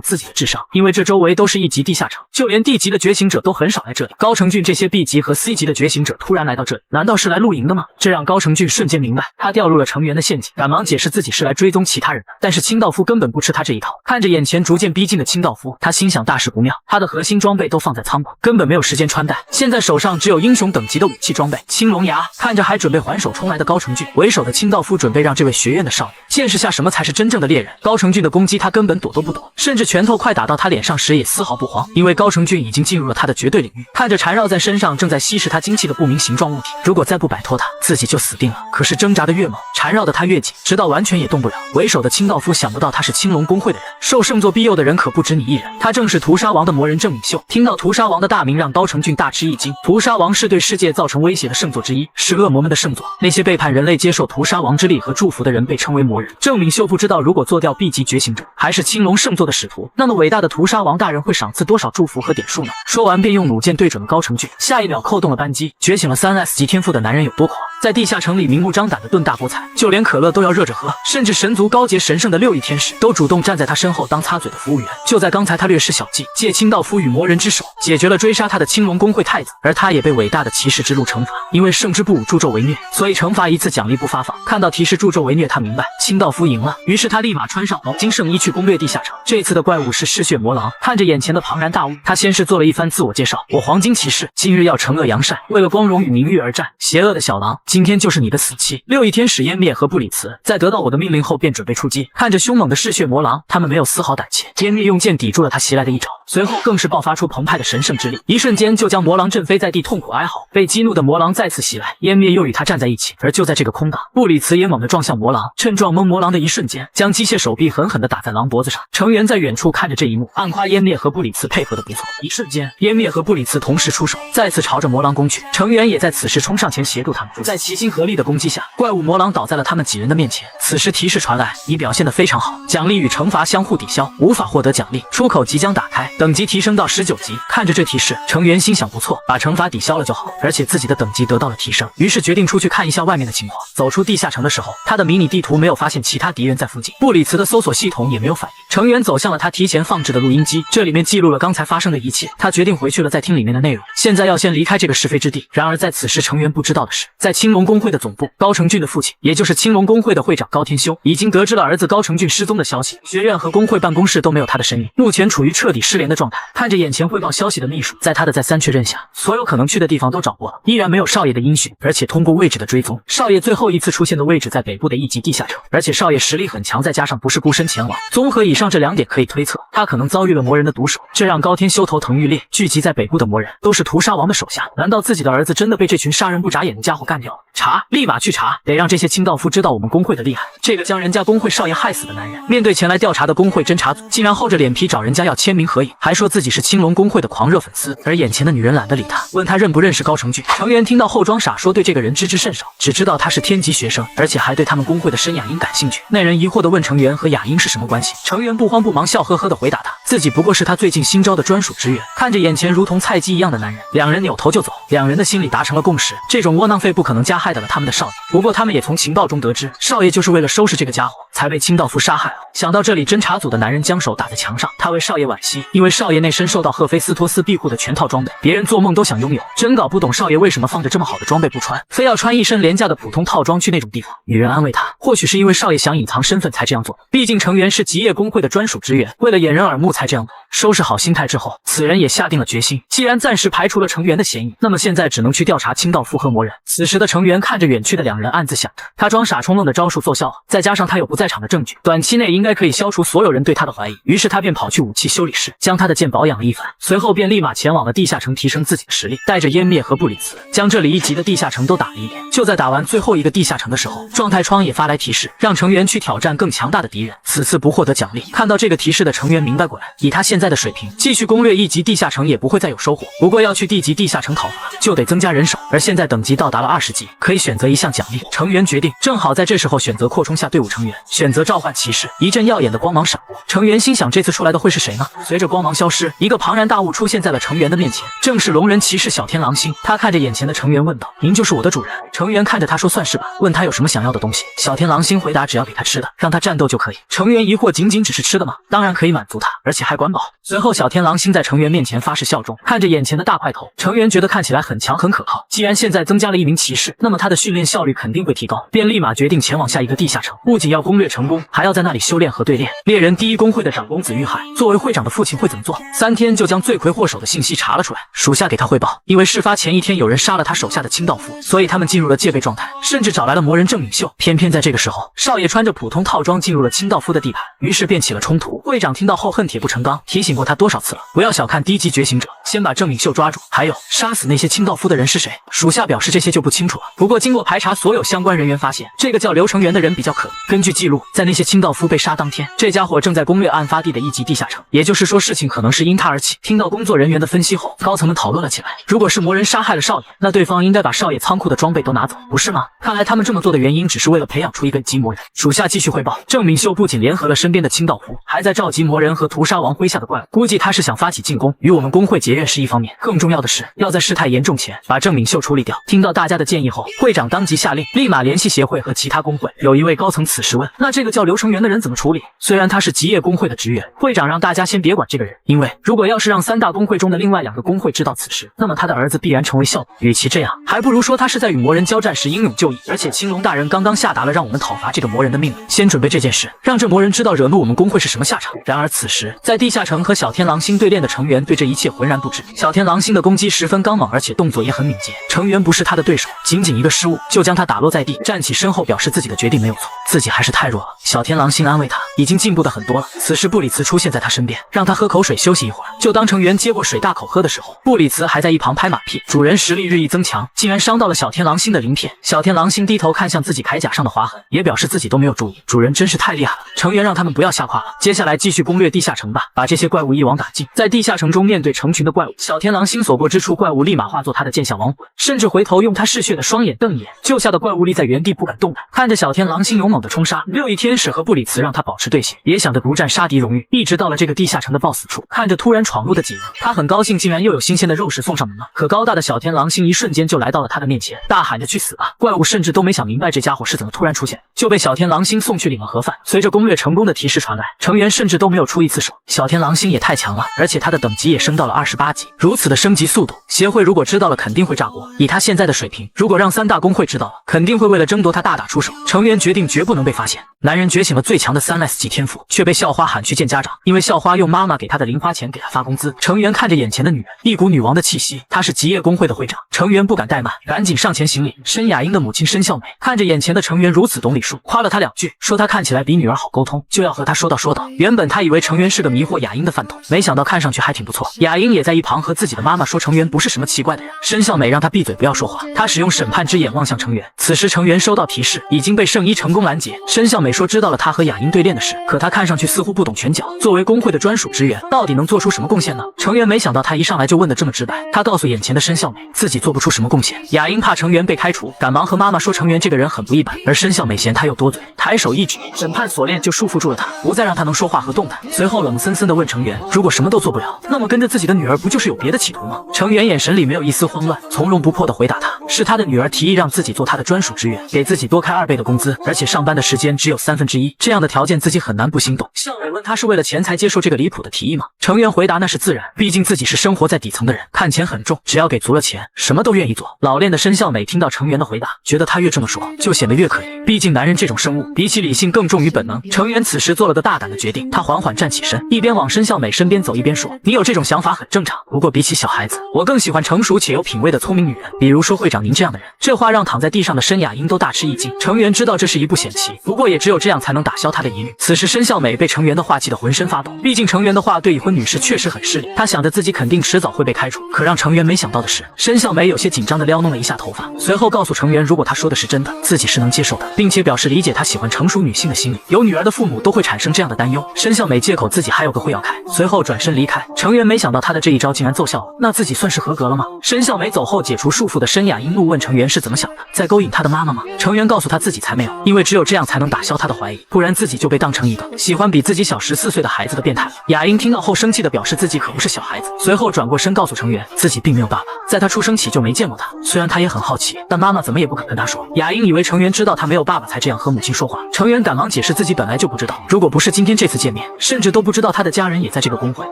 自己的智商，因为这周围都是1级地下城，就连D级的觉醒者都很少来这里。高成俊这些 B 级和 C 级的觉醒者突然来到这里，难道是来露营的吗？这让高成俊瞬间明白，他掉入了成员的陷阱，赶忙解释自己是来追踪其他人的。但是清道夫根本不吃他这一套，看着眼前逐渐逼近的清道夫，他心想大事不妙，他的核心装备都放在仓库，根本没有时间穿戴，现在手上只有英雄等级的武器装备。青龙牙看着还准备还手冲来的高成俊，为首的清道夫准备让这位学院的少爷见识下什么才是真正的猎人。高成俊的攻击他根本躲都不躲，甚至拳头快打到他脸上时也丝毫不慌，因为高成俊已经进入了他的绝对领域。看着缠绕在身上正在吸食他精气的不明形状物体，如果再不摆脱他，自己就死定了。可是挣扎的越猛，缠绕的他越紧，直到完全也动不了。为首的清道夫想不到他是青龙公会的人，受圣座庇佑的人可不止你一人，他正是屠杀王的魔人郑敏秀。听到屠杀王的大名，让高成俊大吃一惊。屠杀王是对世界造成威胁的圣座之一，是恶魔们的圣座，那些背叛人类接受屠杀王之力和祝福的人被称为魔人。郑敏秀不知道，如果做掉 B 级觉醒者，还是青龙圣座的使徒，那么伟大的屠杀王大人会赏赐多少祝福和点数呢？说完便用弩箭对准了高成俊，下一秒扣动了扳机。觉醒了3S 级天赋的男人有多狂？在地下城里明目张胆的顿大菠菜，就连可乐都要热着喝，甚至神族高阶神圣的6翼天使都主动站在他身后当擦嘴的服务员。就在刚才，他略施小计，借清道夫与魔人之手解决了追杀他的青龙公会太子，而他也被伟大的骑士之路惩罚，因为圣之不武助纣为虐，所以惩罚一次奖励不发放。看到提示助纣为虐，他明白清道夫赢了，于是他立马穿上黄金圣衣去攻略地下城。这次的怪物是嗜血魔狼，看着眼前的庞然大物，他先是做了一番自我介绍：我黄金骑士今日要惩恶扬善，为了光荣与名誉而战，邪恶的小狼，今天就是你的死期。6翼天使湮灭和布里茨在得到我的命令后便准备出击。看着凶猛的嗜血魔狼，他们没有丝毫胆怯，湮灭用剑抵住了他袭来的一爪，随后更是爆发出澎湃的神圣之力，一瞬间就将魔狼震飞在地，痛苦哀嚎。被激怒的魔狼再次袭来，湮灭又与他站在一起。而就在这个空档，布里茨也猛地撞向魔狼，趁撞懵魔狼的一瞬间，将机械手臂狠狠地打在狼脖子上。成员在远处看着这一幕，暗夸湮灭和布里茨配合的不错。一瞬间，湮灭和布里茨同时出手，再次朝着魔狼攻去。成员也在此时冲上前协助他们，在齐心合力的攻击下，怪物魔狼倒在了他们几人的面前。此时提示传来，你表现得非常好，奖励与惩罚相互抵消，无法获得奖励，出口即将打开，等级提升到19级。看着这提示，成员心想不错，把惩罚抵消了就好，而且自己的等级得到了提升，于是决定出去看一下外面的情况。走出地下城的时候，他的迷你地图没有发现其他敌人在附近，布里茨的搜索系统也没有反应。成员走向了他提前放置的录音机，这里面记录了刚才发生的一切。他决定回去了再听里面的内容，现在要先离开这个是非之地。然而在此时，成员不知道的是，在青龙公会的总部，高成俊的父亲，也就是青龙公会的会长高天修，已经得知了儿子高成俊失踪的消息，学院和公会办公室都没有他的身影，目前处于彻底失联的状态。看着眼前汇报消息的秘书，在他的再三确认下，所有可能去的地方都找过了，依然没有少爷的音讯，而且通过位置的追踪，少爷最后一次出现的位置在北部的1级地下城，而且少爷实力很强，再加上不是孤身前往，综合以上这2点可以推测，他可能遭遇了魔人的毒手，这让高天修头疼欲裂。聚集在北部的魔人都是屠杀王的手下，难道自己的儿子真的被这群杀人不眨眼的家伙干掉了？查，立马去查，得让这些清道夫知道我们公会的厉害。这个将人家公会少爷害死的男人，面对前来调查的公会侦查组，竟然厚着脸皮找人家要签名合影，还说自己是青龙公会的狂热粉丝。而眼前的女人懒得理他，问他认不认识高成俊。成员听到后装傻，说对这个人知之甚少，只知道他是天级学生，而且还对他们公会的申雅音感兴趣。那人疑惑地问成员和雅音是什么关系，成员不慌不忙笑呵呵地回答他，自己不过是他最近新招的专属职员。看着眼前如同菜鸡一样的男人，两人扭头就走，两人的心里达成了共识，这种窝囊废不可能加害到了他们的少爷。不过他们也从情报中得知，少爷就是为了收拾这个家伙才被清道夫杀害了。想到这里，侦查组的男人将手打在墙上，他为少爷惋惜，因为少爷那身受到赫菲斯托斯庇护的全套装备，别人做梦都想拥有。真搞不懂少爷为什么放着这么好的装备不穿，非要穿一身廉价的普通套装去那种地方。女人安慰他，或许是因为少爷想隐藏身份才这样做，毕竟成员是极夜工会的专属职员，为了掩人耳目才这样做。收拾好心态之后，此人也下定了决心，既然暂时排除了成员的嫌疑，那么现在只能去调查清道夫和魔人。此时的成员看着远去的两人，暗自想着，他装傻充愣的招数奏效了，再加上他有不在场的证据，短期内应该可以消除所有人对他的怀疑。于是他便跑去武器修理室，将他的剑保养了一番，随后便立马前往了地下城提升自己的实力，带着湮灭和布里茨，将这里一级的地下城都打了一遍。就在打完最后一个地下城的时候，状态窗也发来提示，让成员去挑战更强大的敌人，此次不获得奖励。看到这个提示的成员明白过来，以他现在的水平，继续攻略一级地下城也不会再有收获。不过要去地级地下城讨伐，就得增加人手，而现在等级到达了20级，可以选择一项奖励。成员决定，正好在这时候选择扩充下队伍成员，选择召唤骑士。一阵耀眼的光芒闪过，成员心想这次出来的会是谁呢？随着光芒消失，一个庞然大物出现在了成员的面前，正是龙人骑士小天狼星。他看着眼前的成员问道：“您就是我的主人？”成员看着他说：“算是吧。”问他有什么想要的东西，小天狼星回答：“只要给他吃的，让他战斗就可以。”成员疑惑：“仅仅只是吃的吗？当然可以满足他，而且还管饱。”随后小天狼星在成员面前发誓效忠，看着眼前的大块头，成员觉得看起来很强很可靠。既然现在增加了一名骑士，那么他的训练效率肯定会提高，便立马决定前往下一个地下城，不仅要攻略成功，还要在那里修炼和对练。猎人第一公会的长公子玉海，作为会长的父亲会怎么做？3天就将罪魁祸首的信息查了出来，属下给他汇报，因为事发前一天有人杀了他手下的清道夫，所以他们进入了戒备状态，甚至找来了魔人郑敏秀。偏偏在这个时候，少爷穿着普通套装进入了清道夫的地盘，于是便起了冲突。会长听到后恨铁不成钢，提醒过他多少次了，不要小看低级觉醒者，先把郑敏秀抓住。还有，杀死那些清道夫的人是谁？属下表示这些就不清楚了。不过经过排查所有相关人员，发现这个叫刘成元的人比较可疑。根据记录，在那些清道夫被杀当天，这家伙正在攻略案发地的一级地下城，也就是说事情可能是因他而起。听到工作人员的分析后，高层们讨论了起来，如果是魔人杀害了少爷，那对方应该把少爷仓库的装备都拿走，不是吗？看来他们这么做的原因只是为了培养出一个级魔人。属下继续汇报，郑敏秀不仅联合了身边的清道夫，还在召集魔人和屠杀王麾下的怪物，估计他是想发起进攻，与我们工会结怨是一方面，更重要的是要在事态严重前把郑敏秀处理掉。听到大家的建议后，会长当即下令，立马联系协会和其他工会。有一位高层此时问，那这个叫刘成元的人怎么处理？虽然他是极业工会的职员，会长让大家先别管这个人，因为如果要是让3大工会中的另外2个工会知道此事，那么他的儿子必然成为笑柄。与其这样，还不如说他是在与魔人交战时英勇就义。而且青龙大人刚刚下达了让我们讨伐这个魔人的命令，先准备这件事，让这魔人知道惹怒我们工会是什么下场。然而此时，在地下城和小天狼星对练的成员对这一切浑然不知。小天狼星的攻击十分刚猛，而且动作也很敏捷，成员不是他的对手，仅仅一个失误就将他打落在地，站起身后表示自己的决定没有错，自己还是太弱了。小天狼星安慰他，已经进步的很多了。此时布里茨出现在他身边，让他喝口水休息一会儿。就当成员接过水大口喝的时候，布里茨还在一旁拍马屁，主人实力日益增强，竟然伤到了小天狼星的鳞片。小天狼星低头看向自己铠甲上的划痕，也表示自己都没有注意，主人真是太厉害了。成员让他们不要下胯了，接下来继续攻略地下城吧，把这些怪物一网打尽。在地下城中面对成群的怪物，小天狼星所过之处，怪物立马化作他的剑下亡魂，甚至回头用他嗜血的双眼瞪眼，救下的怪物立在原地不敢动弹。看着小天狼星勇猛的冲杀，6翼天使和布里茨让他保持队形，也想着独占杀敌荣誉。一直到了这个地下城的 BOSS 处，看着突然闯入的几人，他很高兴，竟然又有新鲜的肉食送上门了。可高大的小天狼星一瞬间就来到了他的面前，大喊着去死吧！怪物甚至都没想明白这家伙是怎么突然出现，就被小天狼星送去领了盒饭。随着攻略成功的提示传来，成员甚至都没有出一次手。小天狼星也太强了，而且他的等级也升到了28级，如此的升级速度，协会如果知道了肯定会炸锅。以他现在的水平，如果让3大工会知道了，肯定会为了争夺他大打出手。成员决定绝不能被发现。男人觉醒了最强的3S 级天赋，却被校花喊去见家长，因为校花用妈妈给他的零花钱给他发工资。成员看着眼前的女人，一股女王的气息，她是极业工会的会长。成员不敢怠慢，赶紧上前行礼。申雅英的母亲申孝美看着眼前的成员如此懂礼数，夸了他2句，说他看起来比女儿好沟通，就要和他说道。原本他以为成员是个迷惑雅英的饭桶，没想到看上去还挺不错。雅英也在一旁和自己的妈妈说成员不是什么奇怪的人。申孝美让他闭嘴不要说话，他使用审判之眼望向成员。此时成员收到提示，已经被圣衣成功拦截。申孝美说知道了他和雅英对练的事，可他看上去似乎不懂拳脚，作为工会的专属职员，到底能做出什么贡献呢？成员没想到他一上来就问得这么直白，他告诉眼前的申孝美自己做不出什么贡献。雅英怕成员被开除，赶忙和妈妈说成员这个人很不一般，而申孝美嫌他又多嘴，抬手一举，审判锁链就束缚住了他，不再让他能说话和动弹。随后冷森森地问成员，如果什么都做不了，那么跟着自己的女儿不就是有别的企图吗？成员眼神里没有一丝慌乱，从容不迫地回答他，是他的女儿提议让自己做他的专属职员，给自己多开2倍的工资，而且上班的时间只有1/3，这样的条件自己很难不心动。向伟问他是为了钱才接受这个离谱的提议吗？成员回答那是自然，毕竟自己是生活在底层的人，看钱很重，只要给足了钱，什么都愿意做。老练的申孝美听到成员的回答，觉得他越这么说就显得越可疑，毕竟男人这种生物比起理性更重于本能。成员此时做了个大胆的决定，他缓缓站起身，一边往申孝美身边走一边说，你有这种想法很正常，不过比起小孩子，我更喜欢成熟且有品味的聪明女人，比如说会长您这样的人。这话让躺在地上的申雅英都大吃一惊。成员知道这是一步险棋，不过也只有这样才能打消他的疑虑。此时申孝美被成员的话气得浑身发抖，毕竟成员的话对已婚女士确实很失礼，她想着自己肯定迟早会被开除。可让成员没想到的是，申孝美有些紧张地撩弄了一下头发，随后告诉成员，如果他说的是真的，自己是能接受的，并且表示理解他喜欢成熟女性的心理。有女儿的父母都会产生这样的担忧。申孝美借口自己还有个会要开，随后转身离开。成员没想到他的这一招竟然奏效了，那自己算是合格了吗？申孝美走后，解除束缚的申雅英怒问成员是怎么想的，在勾引他的妈妈吗？成员告诉他自己才没有，因为只有这样才能打消他的怀疑，不然自己就被当成一个喜欢比自己小14岁的孩子的变态了。雅英听到后生气地表示自己可不是小孩子，随后转过身告诉成员自己并没有爸爸，在他出生起就没见过他。虽然他也很好奇，但妈妈怎么也不肯跟他说。雅英以为成员知道他没有爸爸才这样和母亲说话，成员赶忙解释自己本来就不知道，如果不是今天这次见面，甚至都不知道他的家人也在这个公会。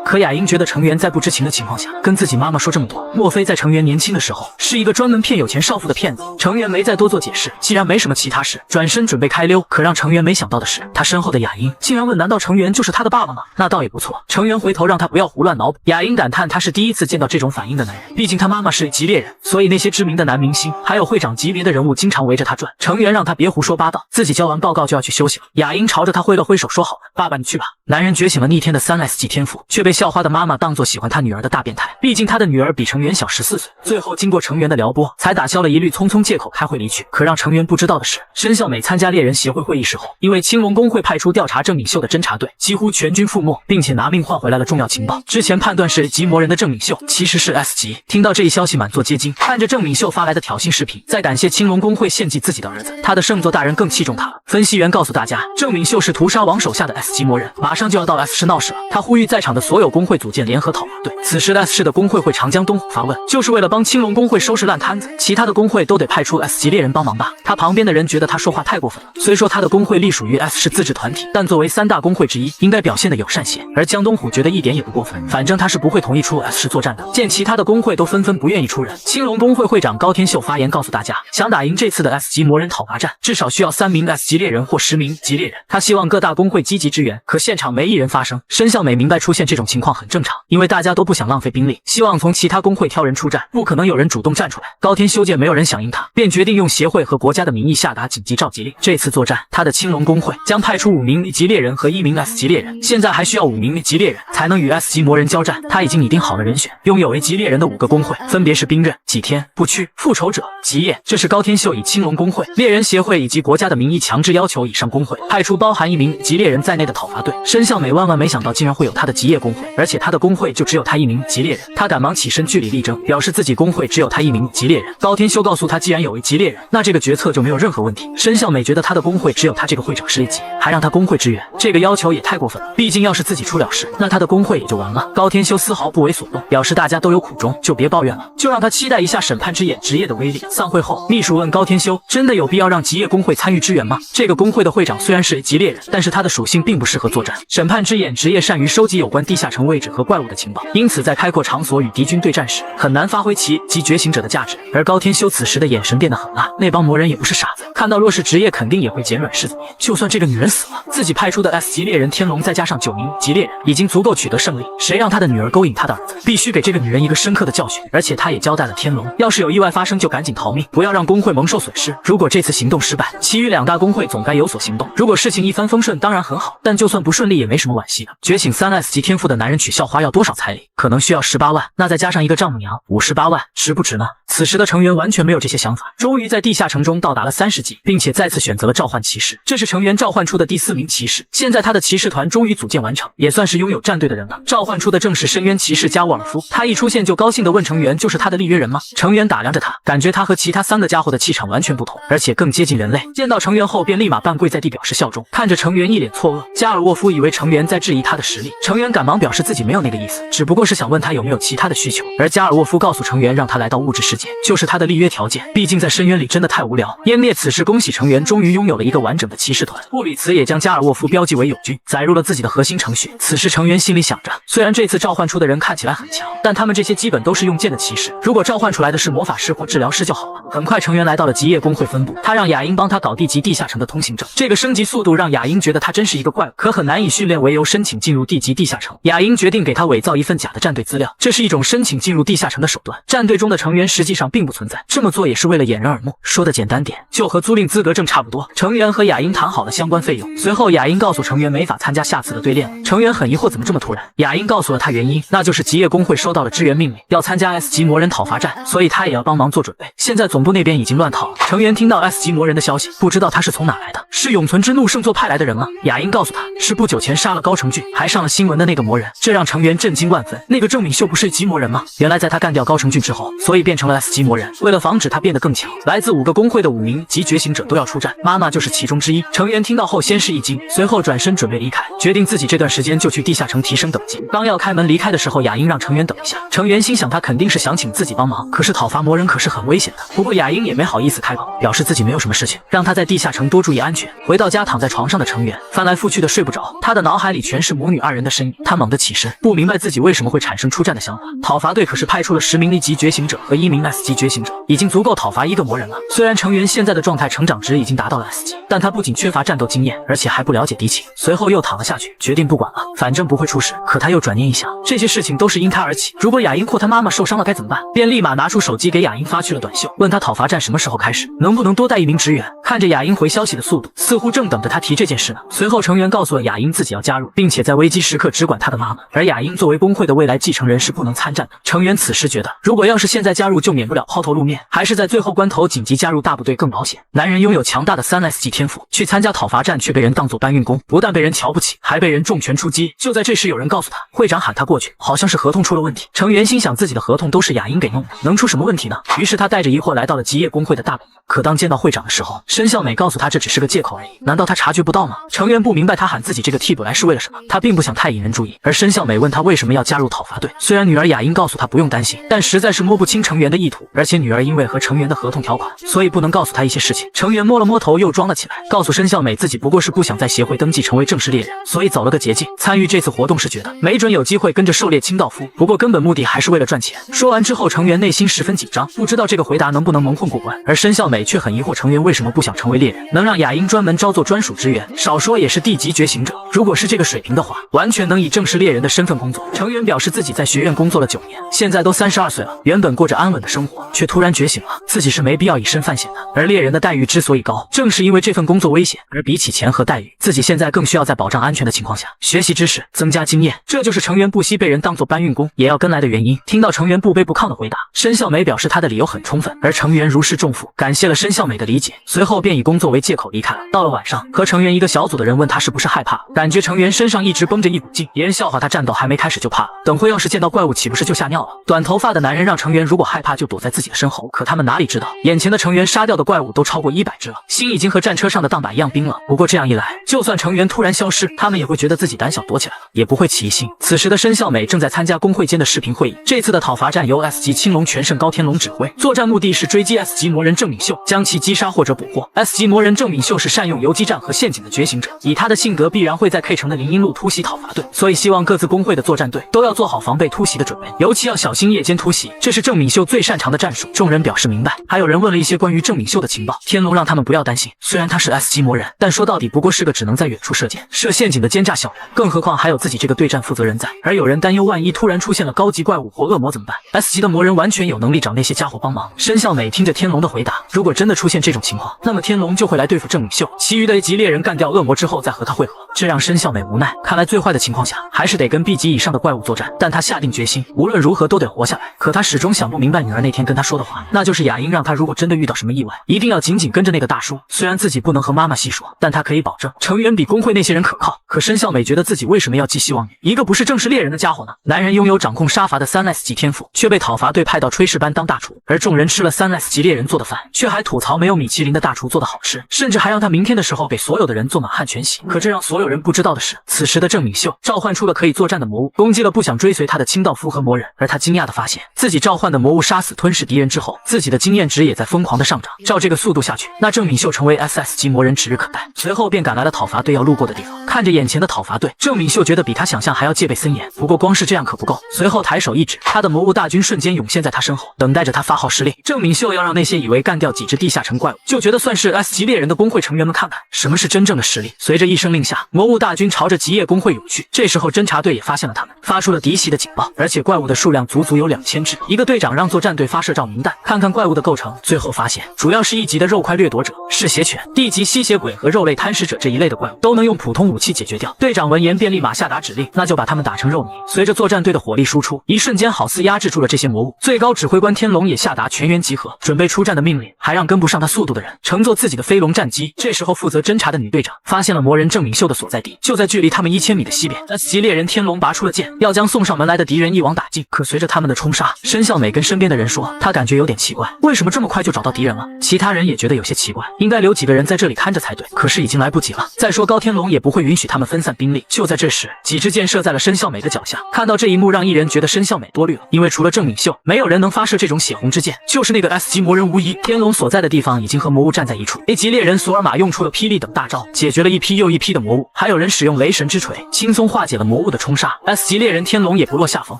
可雅英觉得成员在不知情的情况下跟自己妈妈说这么多，莫非在成员年轻的时候是一个专门骗有钱少妇的骗子？成员没再多做解释，既然没什么其他事，转身准备开溜。可让成员没想到的是，他身后的雅英竟然问，难道成员就是他的爸爸吗？那倒也不错。成员回头让他不要胡乱脑补。雅英感叹他是第一次见到这种反应的男人，毕竟他妈妈是级猎人，所以那些知名的男明星还有会长级别的人物经常围着他转。成员让他别胡说八道，自己交完报告就要去休息了。雅英朝着他挥了挥手说好了，爸爸你去吧。男人觉醒了逆天的3S 级天赋，却被校花的妈妈当作喜欢他女儿的大变态，毕竟他的女儿比成员小14岁。最后经过成员的撩拨，才打消了疑虑，匆匆借口开会离去。可让成员不知道的是，申孝美参加猎人协会会议时候，因为青龙工会派出调查郑敏秀的侦查队几乎全军覆没，并且拿命换回来了重要情报。之前判断是级魔人的郑敏秀其实是 S 级。听到这一消息满座皆惊，看着郑敏秀发来的挑衅视频，在感谢青龙工会献祭自己的儿子，他的圣座大人更器重他了。分析员告诉大家，郑敏秀是屠杀王手下的 S 级魔人，马上就要到 S 市闹事了。他呼吁在场的所有工会组建联合讨伐队。此时 S 市的工会会长江东虎发问，就是为了帮青龙工会收拾烂摊子，其他的工会都得派出 S 级猎人帮忙吧。他旁边的人觉得他说话太过分了，虽说他的工会隶属于 S 市自治团体，但作为3大工会之一，应该表现的友善些。而江东虎觉得一点也不过分，反正他是不会同意出 S 市作战的。见其他的工会都纷纷不愿意出人，青龙工会会长高天秀发言告诉大家，想打赢这次的 S 级魔人讨伐战，至少需要3名 S 级猎人或10名级猎人。他希望各大工会积极支援，可现场没一人发声。申孝美明白出现这种情况很正常，因为大家都不想浪费兵力，希望从其他工会挑人出战，不可能有人主动站出来。高天修见没有人响应他，便决定用协会和国家的名义下达紧急召集令。这次作战，他的青龙工会将派出5名一级猎人和1名 S 级猎人，现在还需要5名一级猎人才能与 S 级魔人交战。他已经拟定好了人选，拥有 A 级猎人的5个工会分别是冰刃、几天、不屈、复仇者、极夜。这是高天秀以青龙工会、猎人协会以及国家的名义强制要求以上工会派出包含1名级猎人在内的讨伐队。申孝美万万没想到竟然会有他的极夜工会，而且他的工会就只有他1名级猎人。他赶忙起身据理力争，表示自己工会只有他1名级猎人。高天修告诉他，既然有1级猎人，那这个决策就没有任何问题。申孝美觉得他的工会只有他这个会长是1级，还让他工会支援，这个要求也太过分了。毕竟要是自己出了事，那他的工会也就完了。高天修丝毫不为所动，表示大家都有苦衷，就别抱怨了，就让他期待一下审判之眼职业的威力。散会后，秘书问高天修，真的有必要让极夜工会参与支援吗？这个工会的会长虽然是级猎人，但是他的属性并不适合作战。审判之眼职业善于收集有关地下城位置和怪物的情报，因此在开阔场所与敌军对战时，很难发挥其及觉醒者的价值。而高天修此时的眼神变得很辣，那帮魔人也不是傻子，看到弱势职业肯定也会捡软柿子捏。就算这个女人死了，自己派出的 S 级猎人天龙再加上9名级猎人，已经足够取得胜利。谁让他的女儿勾引他的儿子，必须给这个女人一个深刻的教训。而且他也交代了天龙，要是有意外发生就赶紧逃命，不要让工会蒙受损失。如果这次行动失败，其余2大工会总该有所行动。如果事情一帆风顺当然很好，但就算不顺利也没什么惋惜的。觉醒3S 级天赋的男人娶校花要多少彩礼？可能需要18万，那再加上一个丈母娘，58万，值不值呢？此时的成员完全没有这些想法，终于在地下城中到达了30级，并且再次选择了召唤骑士。这是成员召唤出的第4名骑士，现在他的骑士团终于组建完成，也算是拥有战队的人了。召唤出的正是深渊骑士加沃尔夫，他一出现就高兴地问成员，就是他的立约人吗？成员打量着他，感觉他和其他3个家伙的气场完全不同，而且更接近人类。见到成员后便立马半跪在地表示效忠，看着成员一脸错愕。加尔沃夫以为成员在质疑他的实力，成员赶忙表示自己没有那个意思，只不过是想问他有没有其他的需求。而加尔沃夫告诉成员，让他来到物质世界，就是是他的立约条件，毕竟在深渊里真的太无聊。湮灭此时恭喜成员终于拥有了一个完整的骑士团，布里茨也将加尔沃夫标记为友军，载入了自己的核心程序。此时成员心里想着，虽然这次召唤出的人看起来很强，但他们这些基本都是用剑的骑士，如果召唤出来的是魔法师或治疗师就好了。很快成员来到了极夜工会分部，他让雅英帮他搞地级地下城的通行证，这个升级速度让雅英觉得他真是一个怪物，可很难以训练为由申请进入地级地下城。雅英决定给他伪造一份假的战队资料，这是一种申请进入地下城的手段，战队中的成员实际上并不存在，这么做也是为了掩人耳目。说的简单点，就和租赁资格证差不多。成员和雅英谈好了相关费用，随后雅英告诉成员没法参加下次的对练了。成员很疑惑怎么这么突然，雅英告诉了他原因，那就是极夜工会收到了支援命令，要参加 S 级魔人讨伐战，所以他也要帮忙做准备。现在总部那边已经乱套了。成员听到 S 级魔人的消息，不知道他是从哪来的，是永存之怒圣座派来的人吗？雅英告诉他，是不久前杀了高成俊还上了新闻的那个魔人，这让成员震惊万分。那个郑敏秀不是级魔人吗？原来在他干掉高成俊之后，所以变成了 S 级魔人。为了防止他变得更强，来自5个工会的5名级觉醒者都要出战，妈妈就是其中之一。成员听到后先是一惊，随后转身准备离开，决定自己这段时间就去地下城提升等级。刚要开门离开的时候，雅英让成员等一下。成员心想他肯定是想请自己帮忙，可是讨伐魔人可是很危险的。不过雅英也没好意思开口，表示自己没有什么事情，让他在地下城多注意安全。回到家躺在床上的成员翻来覆去的睡不着，他的脑海里全是母女2人的身影。他猛地起身，不明白自己为什么会产生出战的想法。讨伐队可是派出了10名1级觉醒者和1名 S 级觉醒者，已经足够讨伐1个魔人了。虽然成员现在的状态成长值已经达到了 S 级，但他不仅缺乏战斗经验，而且还不了解敌情。随后又躺了下去，决定不管了，反正不会出事。可他又转念一想，这些事情都是因他而起，如果雅英或他妈妈受伤了该怎么办？便立马拿出手机给雅英发去了短信，问他讨伐战什么时候开始，能不能多带1名职员。看着雅英回消息的速度，似乎正等着他提这件事呢。随后成员告诉了雅英自己要加入，并且在危机时刻只管他的妈妈，而雅英作为工会的未来继承人是不能参战的。成员此时觉得，如果要是现在加入就免不了抛头露面，还是在最后关头紧急加入大部队更保险。男人拥有强大的3S 级天赋，去参加讨伐战却被人当作搬运工，不但被人瞧不起，还被人重拳出击。就在这时，有人告诉他，会长喊他过去，好像是合同出了问题。成员心想自己的合同都是雅英给弄的，能出什么问题呢？于是他带着疑惑来到了极夜工会的大本营。可当见到会长的时候，申孝美告诉他这只是个借口而已，难道他察觉不到吗？成员不明白他喊自己这个替补来是为了什么，他并不想太引人注意。而申孝美问他为什么要加入讨伐队，虽然女儿雅英告诉他不用担心，但实在是摸不清成员的意图，而且女儿因为和成员的合同条款，所以不能告诉他一些事情。成员摸了摸头又装了起来，告诉申孝美自己不过是不想在协会登记成为正式猎人，所以走了个捷径。参与这次活动是觉得没准有机会跟着狩猎清道夫，不过根本目的还是为了赚钱。说完之后，成员内心十分紧张，不知道这个回答能不能蒙混过关。而申孝美却很疑惑成员为什么不想成为猎人，能让雅英专门招做专属职员，少说也是地级觉醒者，如果是这个水平的话，完全能以正式猎人的身份工作。成员表示自己在学院工作了9年，现在都32岁了，原本过着安稳的生活，却突然觉醒了，自己是没必要以身犯险的。而猎人的待遇之所以高，正是因为这份工作危险，而比起钱和待遇，自己现在更需要在保障安全的情况下学习知识，增加经验，这就是成员不惜被人当作搬运工也要跟来的原因。听到成员不卑不亢的回答，申孝美表示他的理由很充分，而成员如释重负，感谢了申孝美的理解，随后便以工作为借口离开了。到了晚上，和成员一个小组的人问他是不是害怕，感觉成员身上一直绷着一股劲，别人笑话他战斗还没开始就怕了，等会要是见到怪物岂不是就吓尿了。短头发的男人让成员如果害怕就躲在自己的身后，可他们哪里知道，眼前的成员杀掉的怪物都超过100只了，心已经和战车上的荡把一样冰了。不过这样一来，就算成员突然消失，他们也会觉得自己胆小躲起来了，也不会起疑心。此时的申孝美正在参加工会间的视频会议，这次的讨伐战由 S 级青龙全胜高天龙指挥，作战目的是追击 S 级魔人郑敏秀，将其击杀或者捕获。S 级魔人郑敏秀是善用游击战和陷阱的觉醒者，以他的性格必然会在 K 城的林荫路突袭讨伐队，所以希望各自工会的作战队都要做好防备突袭的准备，尤其要小心夜间突袭，这是郑敏秀最擅长的战术。众人表示明白。还有人问了一些关于郑敏秀的情报，天龙让他们不要担心，虽然他是 S 级魔人，但说到底不过是个只能在远处射箭、设陷阱的奸诈小人，更何况还有自己这个对战负责人在。而有人担忧万一突然出现了高级怪物或恶魔怎么办？ S 级的魔人完全有能力找那些家伙帮忙。申孝美听着天龙的回答，如果真的出现这种情况，那么天龙就会来对付郑敏秀，其余的 A 级猎人干掉恶魔之后再和他会合，这让申孝美无奈。看来最坏的情况下还是得跟 B 级以上的怪物作战，但他下定决心无论如何都得活下来。可他始终想不明白女儿那天跟他说的话，那就是雅英让他如果真的遇到什么意外，一定要紧紧跟着那个大叔。虽然自己不能和妈妈细说，但他可以保证成员比工会那些人可靠。可申孝美觉得自己为什么要寄希望于一个不是正式猎人的家伙呢？男人拥有掌控杀伐的3S 级天赋，却被讨伐队派到炊事班当大厨，而众人吃了3S 级猎人做的饭，却还吐槽没有米其林的大厨。厨做的好吃，甚至还让他明天的时候给所有的人做满汉全席。可这让所有人不知道的是，此时的郑敏秀召唤出了可以作战的魔物，攻击了不想追随他的清道夫和魔人。而他惊讶地发现，自己召唤的魔物杀死吞噬敌人之后，自己的经验值也在疯狂的上涨。照这个速度下去，那郑敏秀成为 SS 级魔人指日可待。随后便赶来了讨伐队要路过的地方，看着眼前的讨伐队，郑敏秀觉得比他想象还要戒备森严。不过光是这样可不够，随后抬手一指，他的魔物大军瞬间涌现在他身后，等待着他发号施令。郑敏秀要让那些以为干掉几只地下城怪物就觉得算是 S 级猎人的工会成员们看看什么是真正的实力。随着一声令下，魔物大军朝着极夜工会涌去。这时候侦察队也发现了他们，发出了敌袭的警报，而且怪物的数量足足有2000只。一个队长让作战队发射照明弹，看看怪物的构成，最后发现主要是1级的肉块掠夺者、嗜血犬、地级吸血鬼和肉类贪食者这一类的怪物都能用普通武器解决掉。队长闻言便立马下达指令，那就把他们打成肉泥。随着作战队的火力输出，一瞬间好似压制住了这些魔物。最高指挥官天龙也下达全员集合，准备出战的命令，还让跟不上他速度的人乘坐自己的飞龙战机。这时候负责侦察的女队长发现了魔人郑敏秀的所在地，就在距离他们1000米的西边。S 级猎人天龙拔出了剑，要将送上门来的敌人一网打尽。可随着他们的冲杀，申孝美跟身边的人说，她感觉有点奇怪，为什么这么快就找到敌人了？其他人也觉得有些奇怪，应该留几个人在这里看着才对，可是已经来不及了。再说高天龙也不会允许他们分散兵力。就在这时，几支箭射在了申孝美的脚下。看到这一幕，让一人觉得申孝美多虑了，因为除了郑敏秀，没有人能发射这种血红之箭，就是那个 S 级魔人无疑。天龙所在的地方已经和魔物站在一处。A 级猎人索尔玛用出了霹雳等大招，解决了一批又一批的魔物，还有人使用雷神之锤，轻松化解了魔物的冲杀。S 级猎人天龙也不落下风，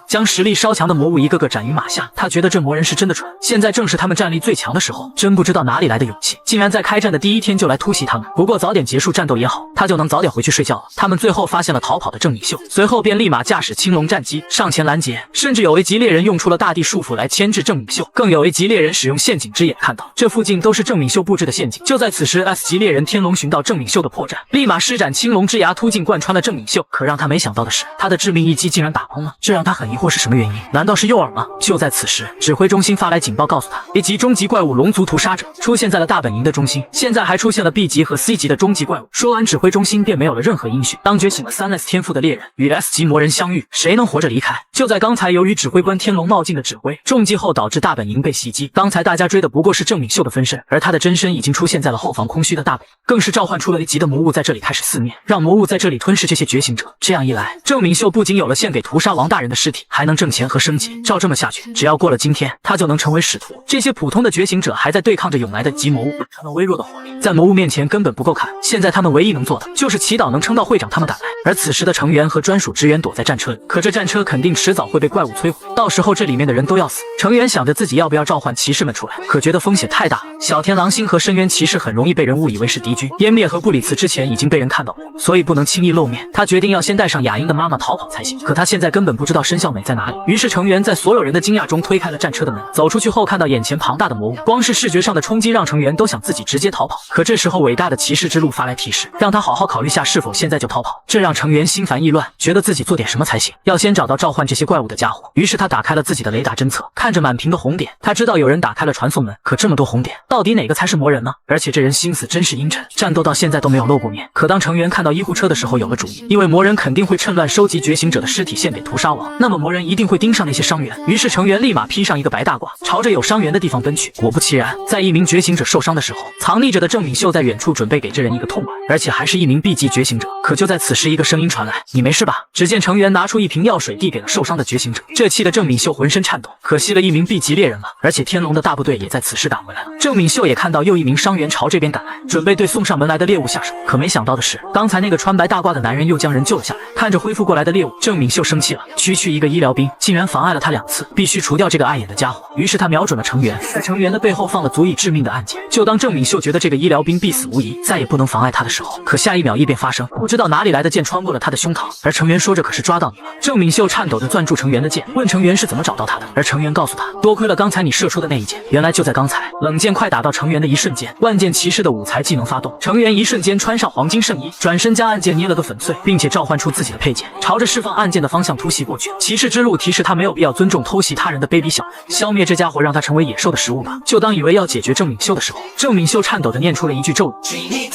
将实力稍强的魔物一个个斩于马下。他觉得这魔人是真的蠢，现在正是他们战力最强的时候，真不知道哪里来的勇气，竟然在开战的第一天就来突袭他们。不过早点结束战斗也好，他就能早点回去睡觉了。他们最后发现了逃跑的郑敏秀，随后便立马驾驶青龙战机上前拦截，甚至有 A 级猎人用出了大地束缚来牵制郑敏秀，更有 A 级猎人使用陷阱之眼看到这附近都是郑敏秀布置的陷阱。就在此时 S 级猎人天龙寻到郑敏秀的破绽，立马施展青龙之牙突进贯穿了郑敏秀。可让他没想到的是，他的致命一击竟然打空了，这让他很疑惑是什么原因？难道是诱饵吗？就在此时，指挥中心发来警报告诉他，A 级终极怪物龙族屠杀者出现在了大本营的中心，现在还出现了 B 级和 C 级的终极怪物。说完，指挥中心便没有了任何音讯。当觉醒了3S 天赋的猎人与 S 级魔人相遇，谁能活着离开？就在刚才，由于指挥官天龙冒进的指挥中计后，导致大本营被袭击。刚才大家追的不过是郑敏秀的分身，而他的真身已经出现在了后方空虚的大本营，更是召唤出了 A 级的魔物在这里开始肆虐，让魔物在这里吞噬这些觉醒者。这样一来，郑敏秀不仅有了献给屠杀王大人的尸体，还能挣钱和升级。照这么下去，只要过了今天，他就能成为使徒。这些普通的觉醒者还在对抗着涌来的极魔物，他们微弱的火力在魔物面前根本不够看。现在他们唯一能做的就是祈祷能撑到会长他们赶来。而此时的成员和专属职员躲在战车里，可这战车肯定迟早会被怪物摧毁，到时候这里面的人都要死。成员想着自己要不要召唤骑士们出来，可觉得风险太大了。小天狼星和深渊骑士很容易被人误以为是敌军，湮灭和布里茨之前已经被人看到过，所以不能轻易露面。他决定要先带上雅英的妈妈逃跑才行，可他现在根本不知道申孝美在哪里。于是成员在所有人的惊讶中推开了战车的门，走出去后看到眼前庞大的魔物，光是视觉上的冲击让成员都想自己直接逃跑。可这时候伟大的骑士之路发来提示，让他好好考虑下是否现在就逃跑。这让成员心烦意乱，觉得自己做点什么才行，要先找到召唤这些怪物的家伙。于是他打开了自己的雷达侦测，看着满屏的红点，他知道有人打开了传送门，可这么多红点，到底哪个才是魔人呢？而且这人心思真是阴沉，战斗到现在都没有露过面。可当成员看到医护车的时候有了主意，因为魔人肯定会趁乱收集觉醒者的尸体献给屠杀王，那么魔人一定会盯上那些伤员。于是成员立马披上一个白大褂，朝着有伤员的地方奔去。果不其然，在一名觉醒者受伤的时候，藏匿着的郑敏秀在远处准备给这人一个痛快，而且还是一名 B 级觉醒者。可就在此时，一个声音传来：“你没事吧？”只见成员拿出一瓶药水递给了受伤的觉醒者，这气得郑敏秀浑身颤抖，可惜了一名 B 级猎人了。而且天龙的大部队也在此时赶回来了。郑敏秀也看到又一名伤员朝这边赶来，准备对送上门来的猎物下手。可没想到的是，刚才那个穿白大褂的男人又将人救了下来。看着恢复过来的猎物，郑敏秀生气了，区区一个医疗兵竟然妨碍了他2次，必须除掉这个碍眼的家伙。于是他瞄准了成员，在成员的背后放了足以致命的暗箭。就当郑敏秀觉得这个医疗兵必死无疑，再也不能妨碍他的时候，可下一秒异变发生，不知道哪里来的箭穿过了他的胸膛，而成员说着可是抓到你了。郑敏秀颤抖着攥住成员的剑，问成员是怎么找到他的，而成员告诉他，多亏了刚才你射出的那一箭。原来就在刚才，冷箭快打到成员的一瞬间，万剑骑士的武才技能发动，成员一瞬间穿上黄金圣衣，转身将暗箭捏了个粉碎，并且召唤出自己的佩剑，朝着释放暗箭的方向突袭过去。骑士之路提示他没有必要尊重偷袭他人的卑鄙小人，消灭这家伙让他成为野兽的食物吧。就当以为要解决郑敏秀的时候，郑敏秀颤抖着念出了一句咒语。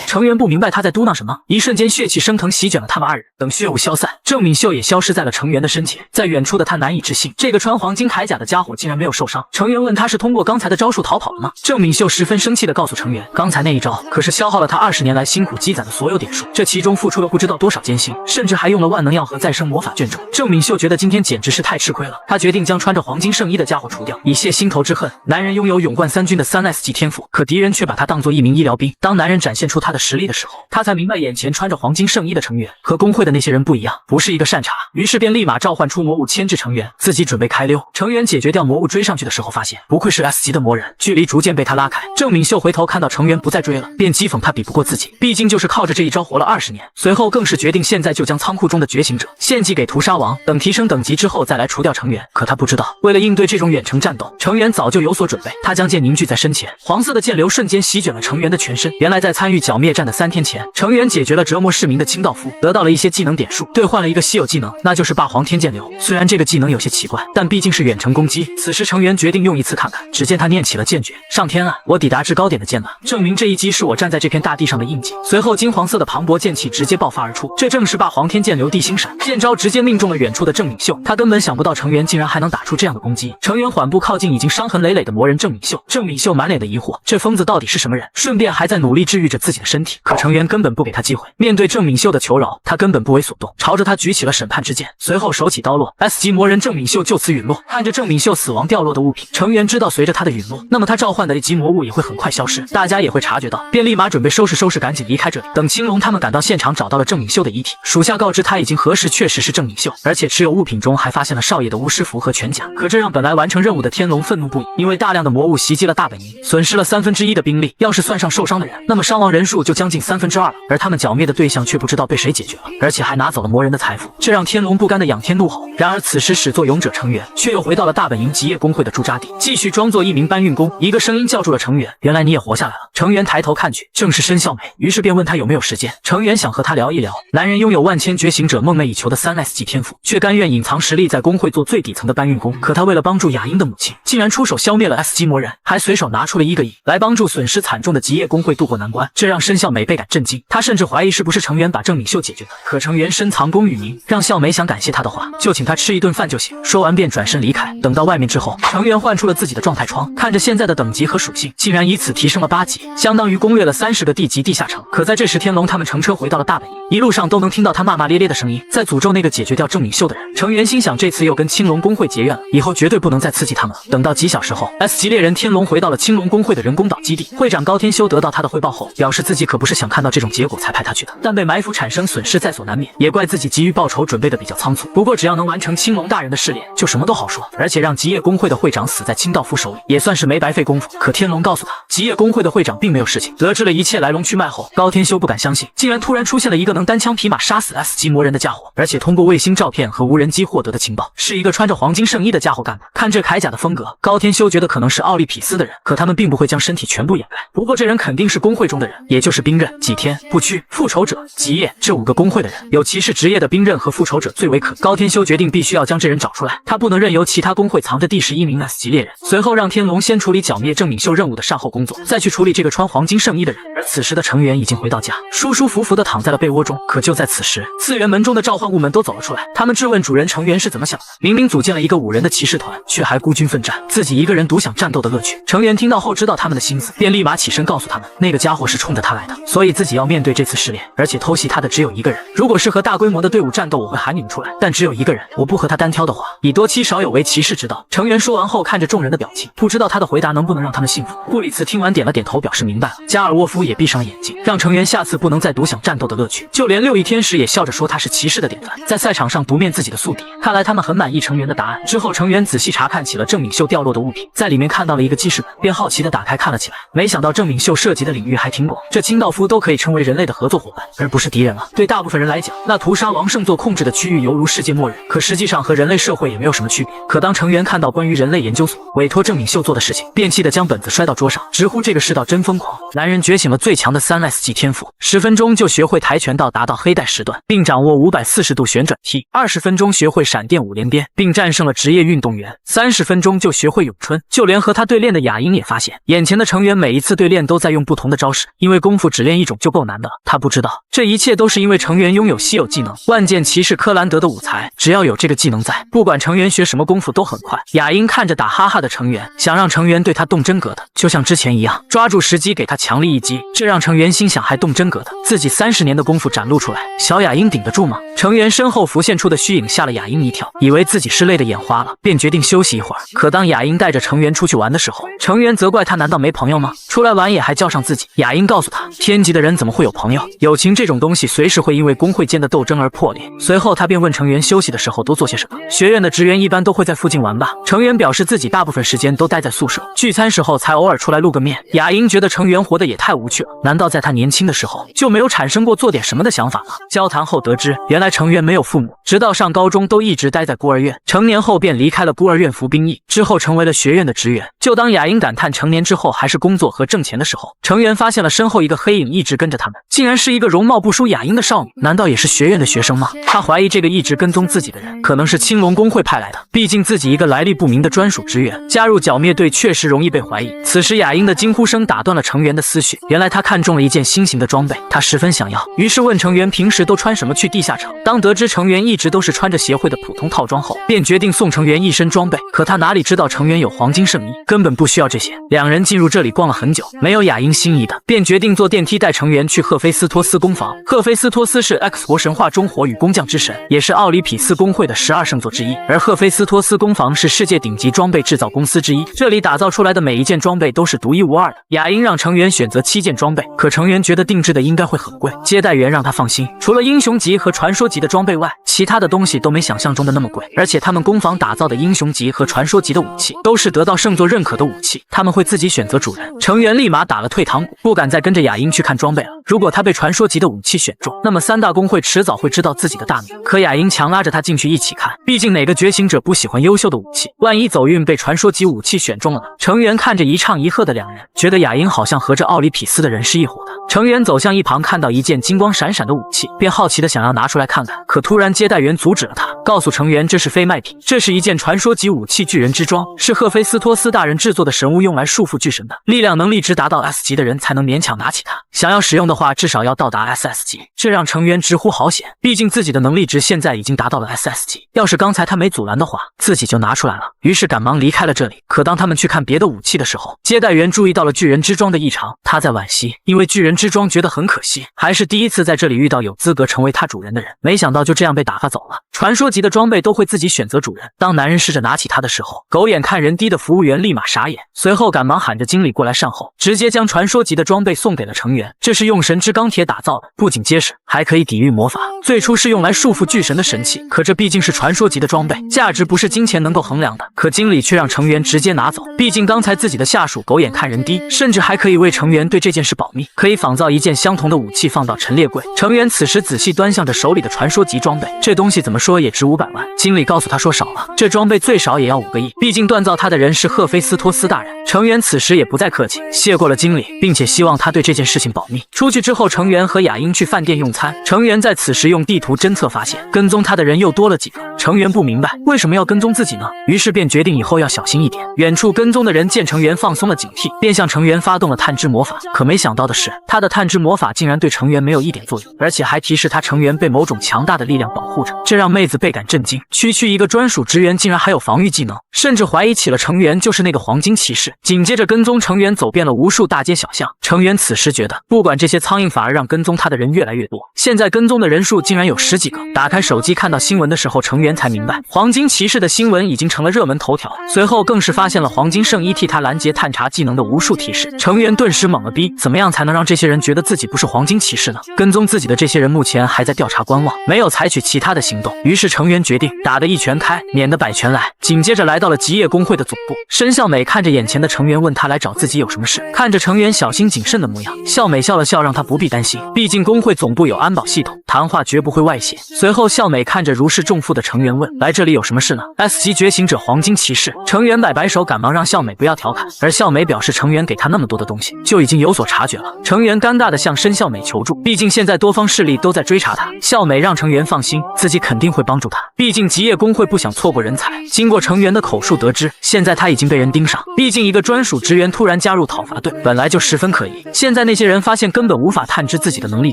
成员不明白他在嘟囔什么，一瞬间血气升腾席卷了他们二人。等血雾消散，郑敏秀也消失在了成员的身前。在远处的他难以置信，这个穿黄金铠甲的家伙竟然没有受伤。成员问他是通过刚才的招数逃跑了吗？郑敏秀十分生气地告诉成员，刚才那一招可是消耗了他20年来辛苦积攒的所有点数，这其中付出了不知道多少艰辛，甚至还用了万能药和再生魔法卷轴。郑敏秀觉得今天简直是太吃亏了，他决定将穿着黄金圣衣的家伙除掉，以泄心头之恨。男人拥有勇冠3军的3S 级天赋，可敌人却把他当作一名医疗兵。当男人展现出他的实力的时候，他才明白眼前穿着黄金圣衣的成员和工会的那些人不一样，不是一个善茬，于是便立马召唤出魔物牵制成员，自己准备开溜。成员解决掉魔物追上去的时候，发现不愧是 S 级的魔人，距离逐渐被他拉开。郑敏秀回头看到成员不再追了，便讥讽他比不过自己，毕竟就是靠着这一招活了20年。随后更是决定现在就将仓库中的觉醒者献祭给屠杀王，等提升等级之后再来除掉成员。可他不知道，为了应对这种远程战斗，成员早就有所准备。他将剑凝聚在身前，黄色的剑流瞬间席卷了成员的全身。原来在参与剿灭战的3天前，成员解决了折磨市民的清道夫，得到了一些技能点数，兑换了一个稀有技能，那就是霸皇天剑流。虽然这个技能有些奇怪，但毕竟是远程攻击，此时成员决定用一次看看。只见他念起了剑诀：上天啊，我抵达至高点的剑了，证明这一击是我站在这片大地上的印记。随后金黄色的磅礴剑气直接爆发而出，这正是霸皇天剑流地心闪，剑招直接命中了远处的郑敏秀。他根本想不到成员竟然还能打出这样的攻击。成员缓步靠近已经伤痕累累的魔人郑敏秀，郑敏秀满脸的疑惑，这疯子到底是什么人？顺便还在努力治愈着自己的身体。可成员根本不给他机会，面对郑敏秀的求饶，他根本不为所动，朝着他举起了审判之剑，随后手起刀落，S 级魔人郑敏秀就此陨落。看着郑敏秀死亡掉落的物品，成员知道随着他的陨落，那么他召唤的一级魔物也会很快消失，大家也会察觉到，便立马准备收拾收拾，赶紧离开这里。等青龙他们赶到现场，找到了郑敏秀的遗体，属下告知他已经核实确实是郑敏秀，而且持有物品中还发现了少爷的巫师符和拳甲。可这让本来完成任务的天龙愤怒不已，因为大量的魔物袭击了大本营，损失了1/3的兵力，要是算上受伤的人，那么伤亡人数就将近2/3了。而他们剿灭的对象却不知道被谁解决了，而且还拿走了魔人的财富，这让天龙不甘的仰天怒吼。然而此时始作俑者成员却又回到了大本营极夜工会的驻扎地，继续装作一名搬运工。一个声音叫住了成员，原来你也活下来了。成员抬头看去，正是申笑美，于是便问他有没有时间。成员想和他聊一聊，男人拥有万千觉醒者梦寐以求的3S 级天赋，却甘愿隐藏实力在工会做最底层的搬运工。可他为了帮助雅英的母亲，竟然出手消灭了 S 级魔人，还随手拿出了1个亿来帮助损失惨重的极夜工会渡过难关，这让申笑美倍感震惊。他甚至怀疑是不是成员把郑敏秀解决的。可成员深藏功与名，让笑美想感谢他的话，就请他吃一顿饭就行。说完便转身离开。等到外面之后，成员换出了自己的状态窗，看着现在的等级和属性，竟然以此提升了8级，相当于攻略了30个地级地下城。可在这时，天龙他们乘车回到了大本营，一路上都能听到他骂骂咧咧的声音，在诅咒那个解决掉郑敏秀的人。成员心想，这次又跟青龙工会结怨了，以后绝对不能再刺激他们了。等到几小时后， S 级猎人天龙回到了青龙工会的人工岛基地，会长高天修得到他的汇报后，表示自己可不是想看到这种结果才派他去的，但被埋伏产生损失在所难免，也怪自己急于报仇准备的比较仓促。不过只要能完成青龙大人的试炼，就什么都好说。而且让极夜工会的会长死在清道夫手里，也算是没白费功夫。可天龙告诉他，极夜工会的会长并没有事情。得知了一切来龙去脉后，高天修不敢相信，竟然突然出现了一个能单枪匹马杀死 S 级魔人的家伙，而且通过卫星照片和无人机获得的情报，是一个穿着黄金圣衣的家伙干的。看这铠甲的风格，高天修觉得可能是奥利匹斯的人，可他们并不会将身体全部掩盖。不过这人肯定是工会中的人，也就是兵刃、几天、不屈、复仇者、极夜这5个工会的人。有骑士职业的兵刃和复仇者最为可疑。高天修决定必须要将这人找出来，他不能任由其他工会藏着第11名 S 级猎人。随后让天龙先处理剿灭郑敏秀任务的善后工作，再去处理这个穿黄金圣衣的人。而此时的成员已经回到家，舒舒服服地躺在了被窝中。可就在此时，次元门中的召唤物们都走了出来，他们质问主人成员是怎么想的，明明组建了一个5人的骑士团，却还孤军奋战，自己一个人独享战斗的乐趣。成员听到后知道他们的心思，便立马起身告诉他们，那个家伙是冲着他来的，所以自己要面对这次试炼，而且偷袭他的只有1个人。如果是和大规模的队伍战斗，我会喊你们出来，但只有1个人，我不和他单挑的话，以多欺少有为骑士之道。成员说完后，看着众人的表情，不知道他的回答能不能让他们信服。布里茨听完点了点头，表示明白了。加尔沃夫也闭上了眼睛，让成员下次不能再独享战斗的乐趣。就连6翼天使也笑着说他是骑士的典范，在赛场上独面自己的宿敌。看来他们很满意成员的答案。之后成员仔细查看起了郑敏秀掉落的物品，在里面看到了一个记事本，便好奇的打开看了起来。没想到郑敏秀涉及的领域还挺广，这清道夫都可以称为人类的合作伙伴，而不是敌人了。对大部分人来讲，那屠杀王圣座控制的区域犹如世界末日，可实际上和人类社会也没有什么区别。可当成员看到关于人类研究所委托郑敏秀做的事情，便气得将本子摔到桌上，质直呼这个世道真疯狂。男人觉醒了最强的3S 级天赋，10分钟就学会跆拳道达到黑带10段，并掌握540度旋转踢；20分钟学会闪电5连鞭，并战胜了职业运动员；30分钟就学会咏春。就连和他对练的雅英也发现，眼前的成员每一次对练都在用不同的招式，因为功夫只练一种就够难的了。他不知道，这一切都是因为成员拥有稀有技能万剑骑士科兰德的武才，只要有这个技能在，不管成员学什么功夫都很快。雅英看着打哈哈的成员，想让成员对他动真格的，就像之前一样，抓住时机给他强力一击，这让成员心想还动真格的，自己30年的功夫展露出来，小雅英顶得住吗？成员身后浮现出的虚影吓了雅英一跳，以为自己是累得眼花了，便决定休息一会儿。可当雅英带着成员出去玩的时候，成员责怪他难道没朋友吗？出来玩也还叫上自己。雅英告诉他，天级的人怎么会有朋友？友情这种东西随时会因为工会间的斗争而破裂。随后他便问成员休息的时候都做些什么。学院的职员一般都会在附近玩吧。成员表示自己大部分时间都待在宿舍，聚餐时候才偶尔出来露个面。雅英觉得成员活得也太无趣了，难道在他年轻的时候就没有产生过做点什么的想法吗？交谈后得知，原来成员没有父母，直到上高中都一直待在孤儿院，成年后便离开了孤儿院服兵役，之后成为了学院的职员。就当雅英感叹成年之后还是工作和挣钱的时候，成员发现了身后一个黑影一直跟着他们，竟然是一个容貌不输雅英的少女，难道也是学院的学生吗？他怀疑这个一直跟踪自己的人可能是青龙工会派来的，毕竟自己一个来历不明的专属职员加入剿灭队确实容易被怀疑。此时雅英的惊呼声打断了成员的思绪，原来他看中了一件新型的装备，他十分想要，于是问成员平时都穿什么去地下城。当得知成员一直都是穿着协会的普通套装后，便决定送成员一身装备。可他哪里知道成员有黄金圣衣，根本不需要这些。两人进入这里逛了很久，没有雅英心仪的，便决定坐电梯带成员去赫菲斯托斯工坊。赫菲斯托斯是 X 国神话中火与工匠之神，也是奥里匹斯工会的12圣座之一，而赫菲斯托斯工坊是世界顶级装备制造公司之一，这里打造出来的每一件装备都是独一无二的。雅英让成员选择7件装备，可成员觉得定制的应该会很贵，接待员让他放心，除了英雄级和传说级的装备外，其他的东西都没想象中的那么贵。而且他们工坊打造的英雄级和传说级的武器都是得到圣座认可的武器，他们会自己选择主人。成员立马打了退堂鼓，不敢再跟着雅英去看装备了。如果他被传说级的武器选中，那么3大工会迟早会知道自己的大名。可雅英强拉着他进去一起看，毕竟哪个觉醒者不喜欢优秀的武器？万一走运被传说级武器选中了呢？成员看着一唱一和的两人，觉得雅英好像和这奥里匹斯的人是一伙的。成员走向一旁，看到一件金光闪闪的武器，便好奇的想要拿出来看看，可突然接待员阻止了他，告诉成员这是非卖品，这是一件传说级武器巨人之装，是赫菲斯托斯大人制作的神物，用来束缚巨神的，力量能力值达到 S 级的人才能勉强拿起它，想要使用的话至少要到达 SS 级，这让成员直呼好险，毕竟自己的能力值现在已经达到了 SS 级，要是刚才他没阻拦的话，自己就拿出来了。于是赶忙离开了这里。可当他们去看别的武器的时候，接待员注意到了巨人之装的异常，他在惋惜，因为巨人之装觉得很可惜，还是第一次在这里遇到有资格成为他主人的人，没想到就这样被打发走了。传说级的装备都会自己选择主人，当男人试着拿起它的时候，狗眼看人低的服务员立马傻眼，随后赶忙喊着经理过来善后，直接将传说级的装备送给了成员。这是用神之钢铁打造的，不仅结实，还可以抵御魔法。最初是用来束缚巨神的神器，可这毕竟是传说级的装备，价值不是金钱能够衡量的。可经理却让成员直接拿走，毕竟刚才自己的下属狗眼看人低，甚至还可以为成员对这件事保密，可以仿造一件相同的武器放到陈列柜。成员此时仔细端详着手里的传说级装备，这东西怎么说也值500万。经理告诉他说少了，这装备最少也要5个亿，毕竟锻造他的人是赫菲斯托斯大人。成员此时也不再客气，谢过了经理，并且希望他对这件事情保密。出去之后，成员和雅英去饭店用餐，成员在此时用地图侦测发现，跟踪他的人又多了几个。成员不明白为什么要跟踪自己呢，于是便决定以后要小心一点。远处跟踪的人见成员放松了警惕，便向成员发动了探知魔法。可没想到的是，他的探知魔法竟然对成员没有一点作用，而且还提示他成员被某种强大的力量保护着，这让妹子倍感震惊。区区一个专属职员竟然还有防御技能，甚至怀疑起了成员就是那个黄金骑士。紧接着跟踪成员走遍了无数大街小巷，成员此时觉得不管这些苍蝇，反而让跟踪他的人越来越多，现在跟踪的人数竟然有10几个。打开手机看到新闻的时候，成员才明白黄金骑士的新闻已经成了热门头条，随后更是发现了黄金圣衣替他拦截探查技能的无数提示。成员顿时懵了逼，怎么样才能让这些人觉得自己不是黄金骑士呢？跟踪自己的这些人目前还在调查观望，没有采取其他的行动，于是成员决定打得一拳开，免得百拳来。紧接着来到了极夜工会的总部，申笑美看着眼前的成员，问他来找自己有什么事。看着成员小心谨慎的模样，笑美笑了笑，让他不必担心，毕竟工会总部有安保系统，谈话绝不会外泄。随后笑美看着如释重负的成员问，来这里有什么事呢？ S 级觉醒者黄金骑士。成员摆摆手，赶忙让笑美不要调侃，而笑美表示成员给他那么多的东西，就已经有所察觉了。成员尴尬地向申孝美求助，毕竟现在多方势力都在追查他。孝美让成员放心，自己肯定会帮助他，毕竟极夜工会不想错过人才。经过成员的口述得知，现在他已经被人盯上，毕竟一个专属职员突然加入讨伐队，本来就十分可疑。现在那些人发现根本无法探知自己的能力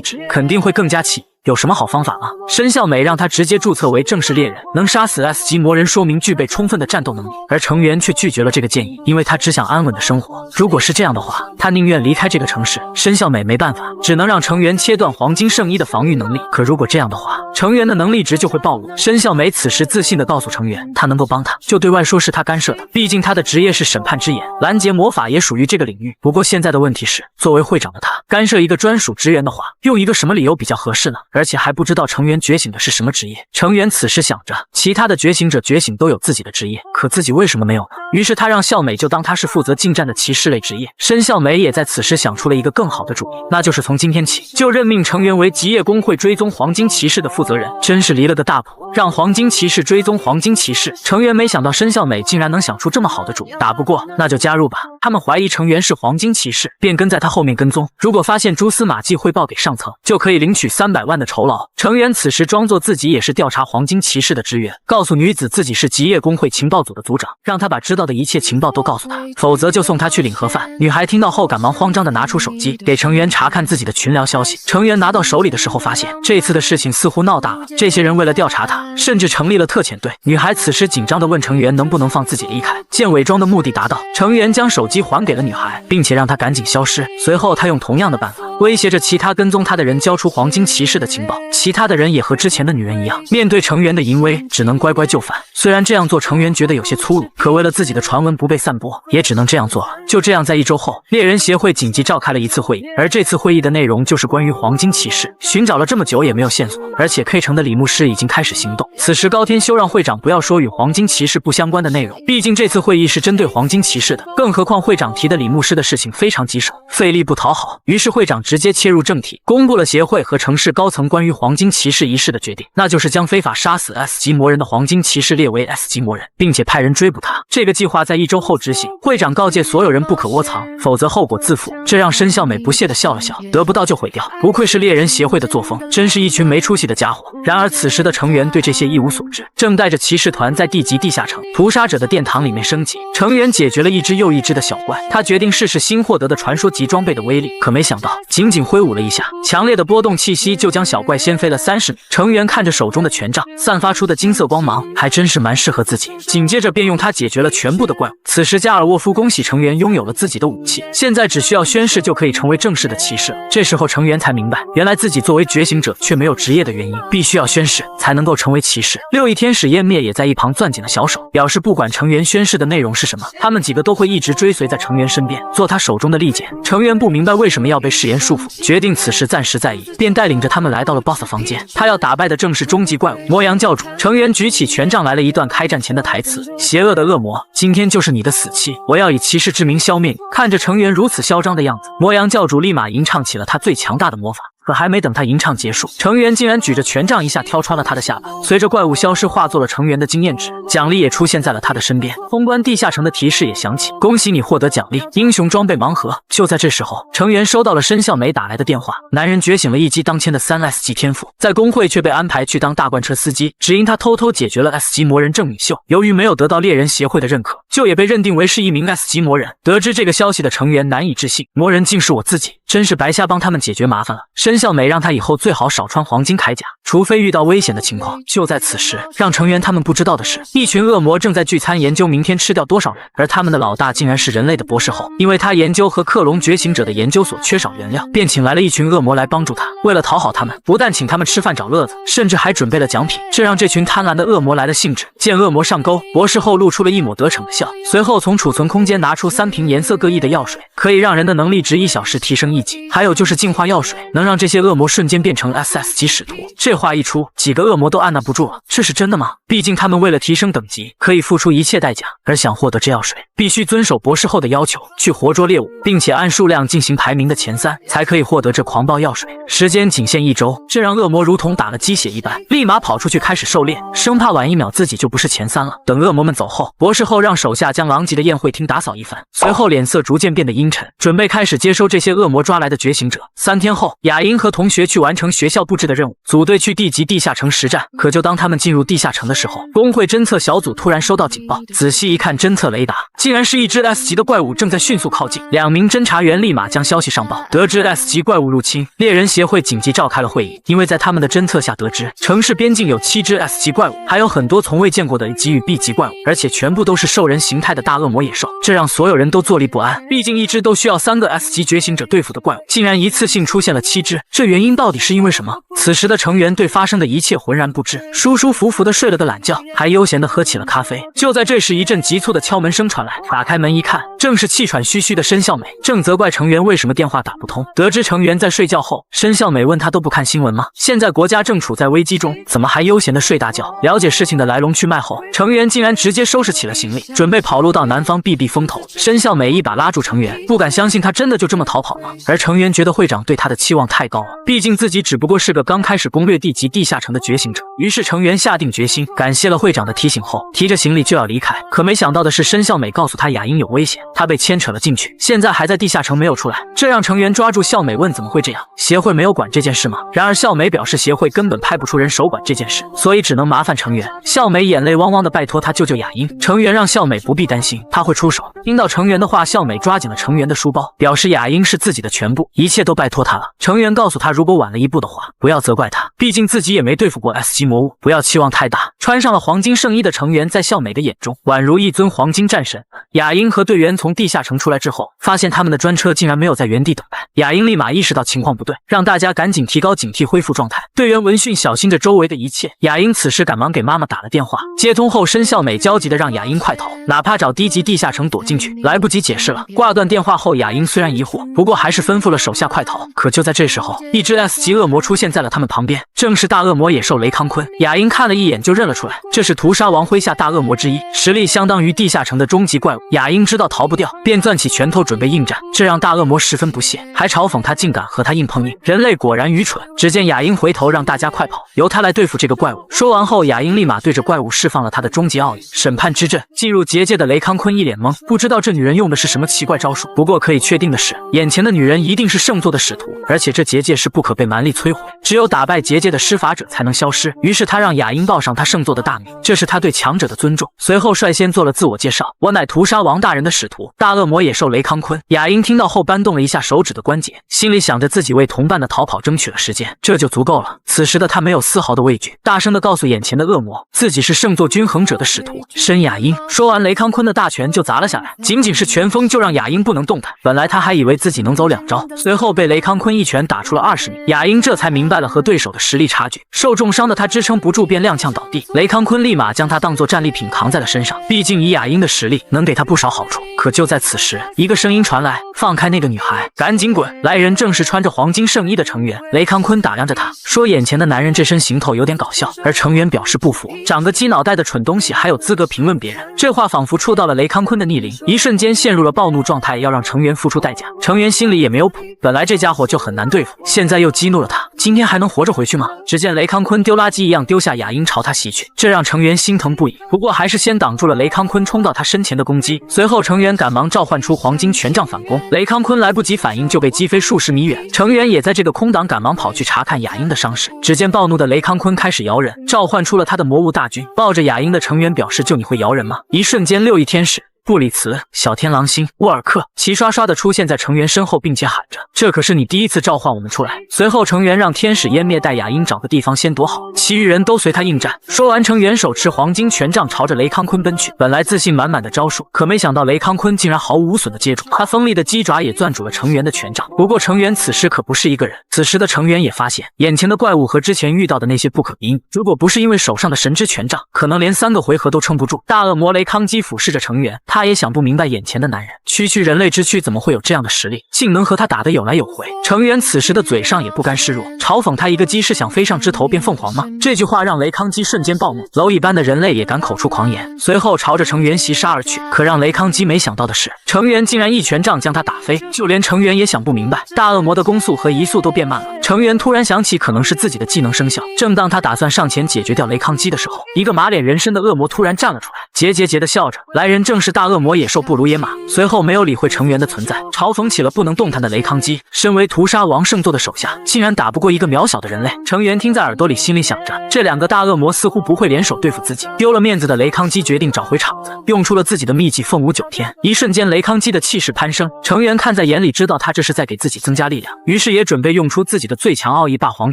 值，肯定会更加气。有什么好方法吗？申孝美让他直接注册为正式猎人，能杀死 S 级魔人，说明具备充分的战斗能力。而成员却拒绝了这个建议，因为他只想安稳的生活。如果是这样的话，他宁愿离开这个城市。申孝美没办法，只能让成员切断黄金圣衣的防御能力。可如果这样的话，成员的能力值就会暴露。申孝美此时自信地告诉成员，他能够帮他，就对外说是他干涉的，毕竟他的职业是审判之眼，拦截魔法也属于这个领域。不过现在的问题是，作为会长的他干涉一个专属职员的话，用一个什么理由比较合适呢？而且还不知道成员觉醒的是什么职业。成员此时想着，其他的觉醒者觉醒都有自己的职业，可自己为什么没有呢？于是他让孝美就当他是负责近战的骑士类职业。申孝美也在此时想出了一个更好的主意，那就是从今天起就任命成员为极夜工会追踪黄金骑士的负责人。真是离了个大谱，让黄金骑士追踪黄金骑士。成员没想到申孝美竟然能想出这么好的主意，打不过那就加入吧。他们怀疑成员是黄金骑士，便跟在他后面跟踪，如果发现蛛丝马迹汇报给上层，就可以领取300万的酬劳。成员此时装作自己也是调查黄金骑士的职员，告诉女子自己是极夜工会情报组的组长，让她把知道的一切情报都告诉他，否则就送他去领盒饭。女孩听到后赶忙慌张地拿出手机给成员查看自己的群聊消息。成员拿到手里的时候发现，这次的事情似乎闹大了，这些人为了调查他，甚至成立了特遣队。女孩此时紧张地问成员能不能放自己离开。见伪装的目的达到，成员将手机还给了女孩，并且让她赶紧消失。随后他用同样的办法威胁着其他跟踪他的人交出黄金骑士的情报。其他的人也和之前的女人一样，面对成员的淫威只能乖乖就范。虽然这样做成员觉得有些粗鲁，可为了自己的传闻不被散播，也只能这样做了。就这样，在1周后，猎人协会紧急召开了一次会议，而这次会议的内容就是关于黄金骑士。寻找了这么久也没有线索，而且 K 城的李牧师已经开始行动。此时高天修让会长不要说与黄金骑士不相关的内容，毕竟这次会议是针对黄金骑士的，更何况会长提的李牧师的事情非常棘手，费力不讨好。于是会长直接切入正题，公布了协会和城市高层关于黄金骑士一事的决定，那就是将非法杀死 S 级魔人的黄金骑士列为 S 级魔人，并且派人追捕他。这个计划在1周后执行。会长告诫所有人不可窝藏，否则后果自负。这让申孝美不屑地笑了笑，得不到就毁掉，不愧是猎人协会的作风，真是一群没出息的家伙。然而此时的成员对这些一无所知，正带着骑士团在地级地下城屠杀者的殿堂里面升级。成员解决了一只又一只的小怪，他决定试试新获得的传说级装备的威力，可没想到仅仅挥舞了一下，强烈的波动气息就将小怪掀飞了30米。成员看着手中的权杖散发出的金色光芒，还真是蛮适合自己，紧接着便用它解决了全部的怪物。此时加尔沃夫恭喜成员拥有了自己的武器，现在只需要宣誓就可以成为正式的骑士了。这时候成员才明白，原来自己作为觉醒者却没有职业的原因，必须要宣誓才能够成为骑士。6翼天使湮灭也在一旁攥紧了小手，表示不管成员宣誓的内容是什么，他们几个都会一直追随在成员身边，做他手中的利剑。成员不明白为什么要被誓言束缚，决定此时暂时在意，便带领着他们来到了 BOSS 房间。他要打败的正是终极怪物魔羊教主。成员举起权杖来了一段开战前的台词：邪恶的恶魔，今天就是你的死期，我要以骑士之名消灭你。看着成员如此嚣张的样子，魔羊教主立马吟唱起了他最强大的魔法。可还没等他吟唱结束，成员竟然举着权杖一下挑穿了他的下巴。随着怪物消失，化作了成员的经验值，奖励也出现在了他的身边。封关地下城的提示也响起，恭喜你获得奖励英雄装备盲盒。就在这时候，成员收到了申孝美打来的电话，男人觉醒了一击当千的3S 级天赋，在工会却被安排去当大罐车司机，只因他偷偷解决了 S 级魔人郑敏秀，由于没有得到猎人协会的认可，就也被认定为是一名 S 级魔人。得知这个消息的成员难以置信，魔人竟是我自己，真是白瞎帮他们解决麻烦了。申孝美让他以后最好少穿黄金铠甲，除非遇到危险的情况。就在此时，让成员他们不知道的是，一群恶魔正在聚餐研究明天吃掉多少人，而他们的老大竟然是人类的博士后。因为他研究和克隆觉醒者的研究所缺少原料，便请来了一群恶魔来帮助他。为了讨好他们，不但请他们吃饭找乐子，甚至还准备了奖品，这让这群贪婪的恶魔来了兴致。见恶魔上钩，博士后露出了一抹得逞的笑，随后从储存空间拿出3瓶颜色各异的药水，可以让人的能力值1小时提升1级。还有就是净化药水，能让这些恶魔瞬间变成 SS 级使徒。这话一出，几个恶魔都按捺不住了，这是真的吗？毕竟他们为了提升等级，可以付出一切代价，而想获得这药水，必须遵守博士后的要求，去活捉猎物，并且按数量进行排名的前3，才可以获得这狂暴药水。时间仅限1周，这让恶魔如同打了鸡血一般，立马跑出去开始狩猎，生怕晚1秒自己就不是前3了。等恶魔们走后，博士后让手手下将狼藉的宴会厅打扫一番，随后脸色逐渐变得阴沉，准备开始接收这些恶魔抓来的觉醒者。3天后，雅英和同学去完成学校布置的任务，组队去地级地下城实战。可就当他们进入地下城的时候，工会侦测小组突然收到警报，仔细一看，侦测雷达竟然是一只 S 级的怪物正在迅速靠近。2名侦查员立马将消息上报，得知 S 级怪物入侵，猎人协会紧急召开了会议，因为在他们的侦测下得知，城市边境有7只 S 级怪物，还有很多从未见过的 A 级与 B 级怪物，而且全部都是兽人形态的大恶魔野兽，这让所有人都坐立不安。毕竟一只都需要3个 S 级觉醒者对付的怪物，竟然一次性出现了7只，这原因到底是因为什么？此时的成员对发生的一切浑然不知，舒舒服服的睡了个懒觉，还悠闲的喝起了咖啡。就在这时，一阵急促的敲门声传来，打开门一看，正是气喘吁吁的申孝美，正责怪成员为什么电话打不通。得知成员在睡觉后，申孝美问他都不看新闻吗？现在国家正处在危机中，怎么还悠闲的睡大觉？了解事情的来龙去脉后，成员竟然直接收拾起了行李，准备跑路到南方避避风头。申孝美一把拉住成员，不敢相信他真的就这么逃跑吗？而成员觉得会长对他的期望太高了，毕竟自己只不过是个刚开始攻略地级地下城的觉醒者。于是成员下定决心，感谢了会长的提醒后，提着行李就要离开。可没想到的是，申孝美告诉他雅英有危险，他被牵扯了进去，现在还在地下城没有出来。这让成员抓住孝美问怎么会这样，协会没有管这件事吗？然而孝美表示协会根本派不出人手管这件事，所以只能麻烦成员。孝美眼泪汪汪的拜托他救救雅英，成员让孝美不必担心，他会出手。听到成员的话，孝美抓紧了成员的书包，表示雅英是自己的全部，一切都拜托他了。成员告诉他，如果晚了一步的话，不要责怪他，毕竟自己也没对付过 S 级魔物，不要期望太大。穿上了黄金圣衣的成员在孝美的眼中宛如一尊黄金战神。雅英和队员从地下城出来之后，发现他们的专车竟然没有在原地等待。雅英立马意识到情况不对，让大家赶紧提高警惕，恢复状态。队员闻讯小心着周围的一切。雅英此时赶忙给妈妈打了电话，接通后申孝美焦急的让雅英快逃，哪怕找低级地下城躲进去。来不及解释了，挂断电话后，雅英虽然疑惑，不过还是吩咐了手下快逃。可就在这时候，一只 S 级恶魔出现在了他们旁边，正是大恶魔野兽雷康坤。雅英看了一眼就认了出来，这是屠杀王麾下大恶魔之一，实力相当于地下城的终极怪物。雅英知道逃不掉，便攥起拳头准备应战，这让大恶魔十分不屑，还嘲讽他竟敢和他硬碰硬，人类果然愚蠢。只见雅英回头让大家快跑，由他来对付这个怪物。说完后，雅英立马对着怪物释放了他的终极奥义审判之阵。进入结界的雷康坤一脸懵，不知道这女人用的是什么奇怪招数。不过可以确定的是，眼前的女人一定是圣座的使徒，而且这结界是不可被蛮力摧毁，只有打败结界的施法者才能消失。于是他让雅英报上他圣座的大名，这是他对强者的尊重。随后率先做了自我介绍，我乃屠杀王大人的使徒，大恶魔野兽雷康坤。雅英听到后扳动了一下手指的关节，心里想着自己为同伴的逃跑争取了时间，这就足够了。此时的他没有丝毫的畏惧，大声的告诉眼前的恶魔，自己是圣座均衡者的使徒申雅英。说完，雷康坤的大拳就砸了下来，仅仅是拳风就让雅英不能动弹。本来他还以为自己能走2招，随后被雷康坤一拳打出了20米。雅英这才明白了和对手的实力差距，受重伤的他支撑不住便踉跄倒地。雷康坤立马将他当作战利品扛在了身上，毕竟以雅英的实力能给他不少好处。可就在此时，一个声音传来，放开那个女孩，赶紧滚！来人正是穿着黄金圣衣的成员。雷康坤打量着他，说眼前的男人这身行头有点搞笑。而成员表示不服，长个鸡脑袋的蠢东西还有资格评论别人？这话仿佛触到了雷康坤的逆鳞，一瞬间陷入了暴怒状态，要让成员付出代价。成员心里也没有谱，本来这家伙就很难对付，现在又激怒了他，今天还能活着回去吗？只见雷康坤丢垃圾一样丢下雅英朝他袭去，这让成员心疼不已，不过还是先挡住了雷康坤冲到他身前的攻击。随后成员赶忙召唤出黄金权杖反攻，雷康坤来不及反应就被击飞数十米远。成员也在这个空档赶忙跑去查看雅英的伤势，只见暴怒的雷康坤开始摇人，召唤出了他的魔物大军。抱着雅英的成员表示，就你会摇人吗？一瞬间6翼天使、布里茨、小天狼星、沃尔克齐刷刷的出现在成员身后，并且喊着，这可是你第一次召唤我们出来。随后成员让天使湮灭，带雅英找个地方先躲好，其余人都随他应战。说完，成员手持黄金权杖朝着雷康坤奔去，本来自信满满的招数，可没想到雷康坤竟然毫无无损的接住他，锋利的鸡爪也攥住了成员的权杖。不过成员此时可不是一个人，此时的成员也发现眼前的怪物和之前遇到的那些不可比拟，如果不是因为手上的神之权杖，可能连3个回合都撑不住。大恶魔雷康基俯视着成员，他也想不明白眼前的男人区区人类之躯怎么会有这样的实力，竟能和他打得有来有回。成员此时的嘴上也不甘示弱，嘲讽他一个鸡是想飞上枝头变凤凰吗？这句话让雷康基瞬间暴怒，蝼蚁般的人类也敢口出狂言，随后朝着成员袭杀而去。可让雷康基没想到的是，成员竟然一权杖将他打飞，就连成员也想不明白，大恶魔的攻速和移速都变慢了。成员突然想起可能是自己的技能生效，正当他打算上前解决掉雷康基的时候，一个马脸人身的恶魔突然站了出来，桀地笑着，来人正是大恶魔野兽布鲁野马。随后没有理会成员的存在，嘲讽起了不能动弹的雷康基。身为屠杀王圣座的手下，竟然打不过一个渺小的人类。成员听在耳朵里，心里想着，这两个大恶魔似乎不会联手对付自己。丢了面子的雷康基决定找回场子，用出了自己的秘技凤舞9天。一瞬间，雷康基的气势攀升，成员看在眼里，知道他这是在给自己增加力量，于是也准备用出自己的最强奥义霸皇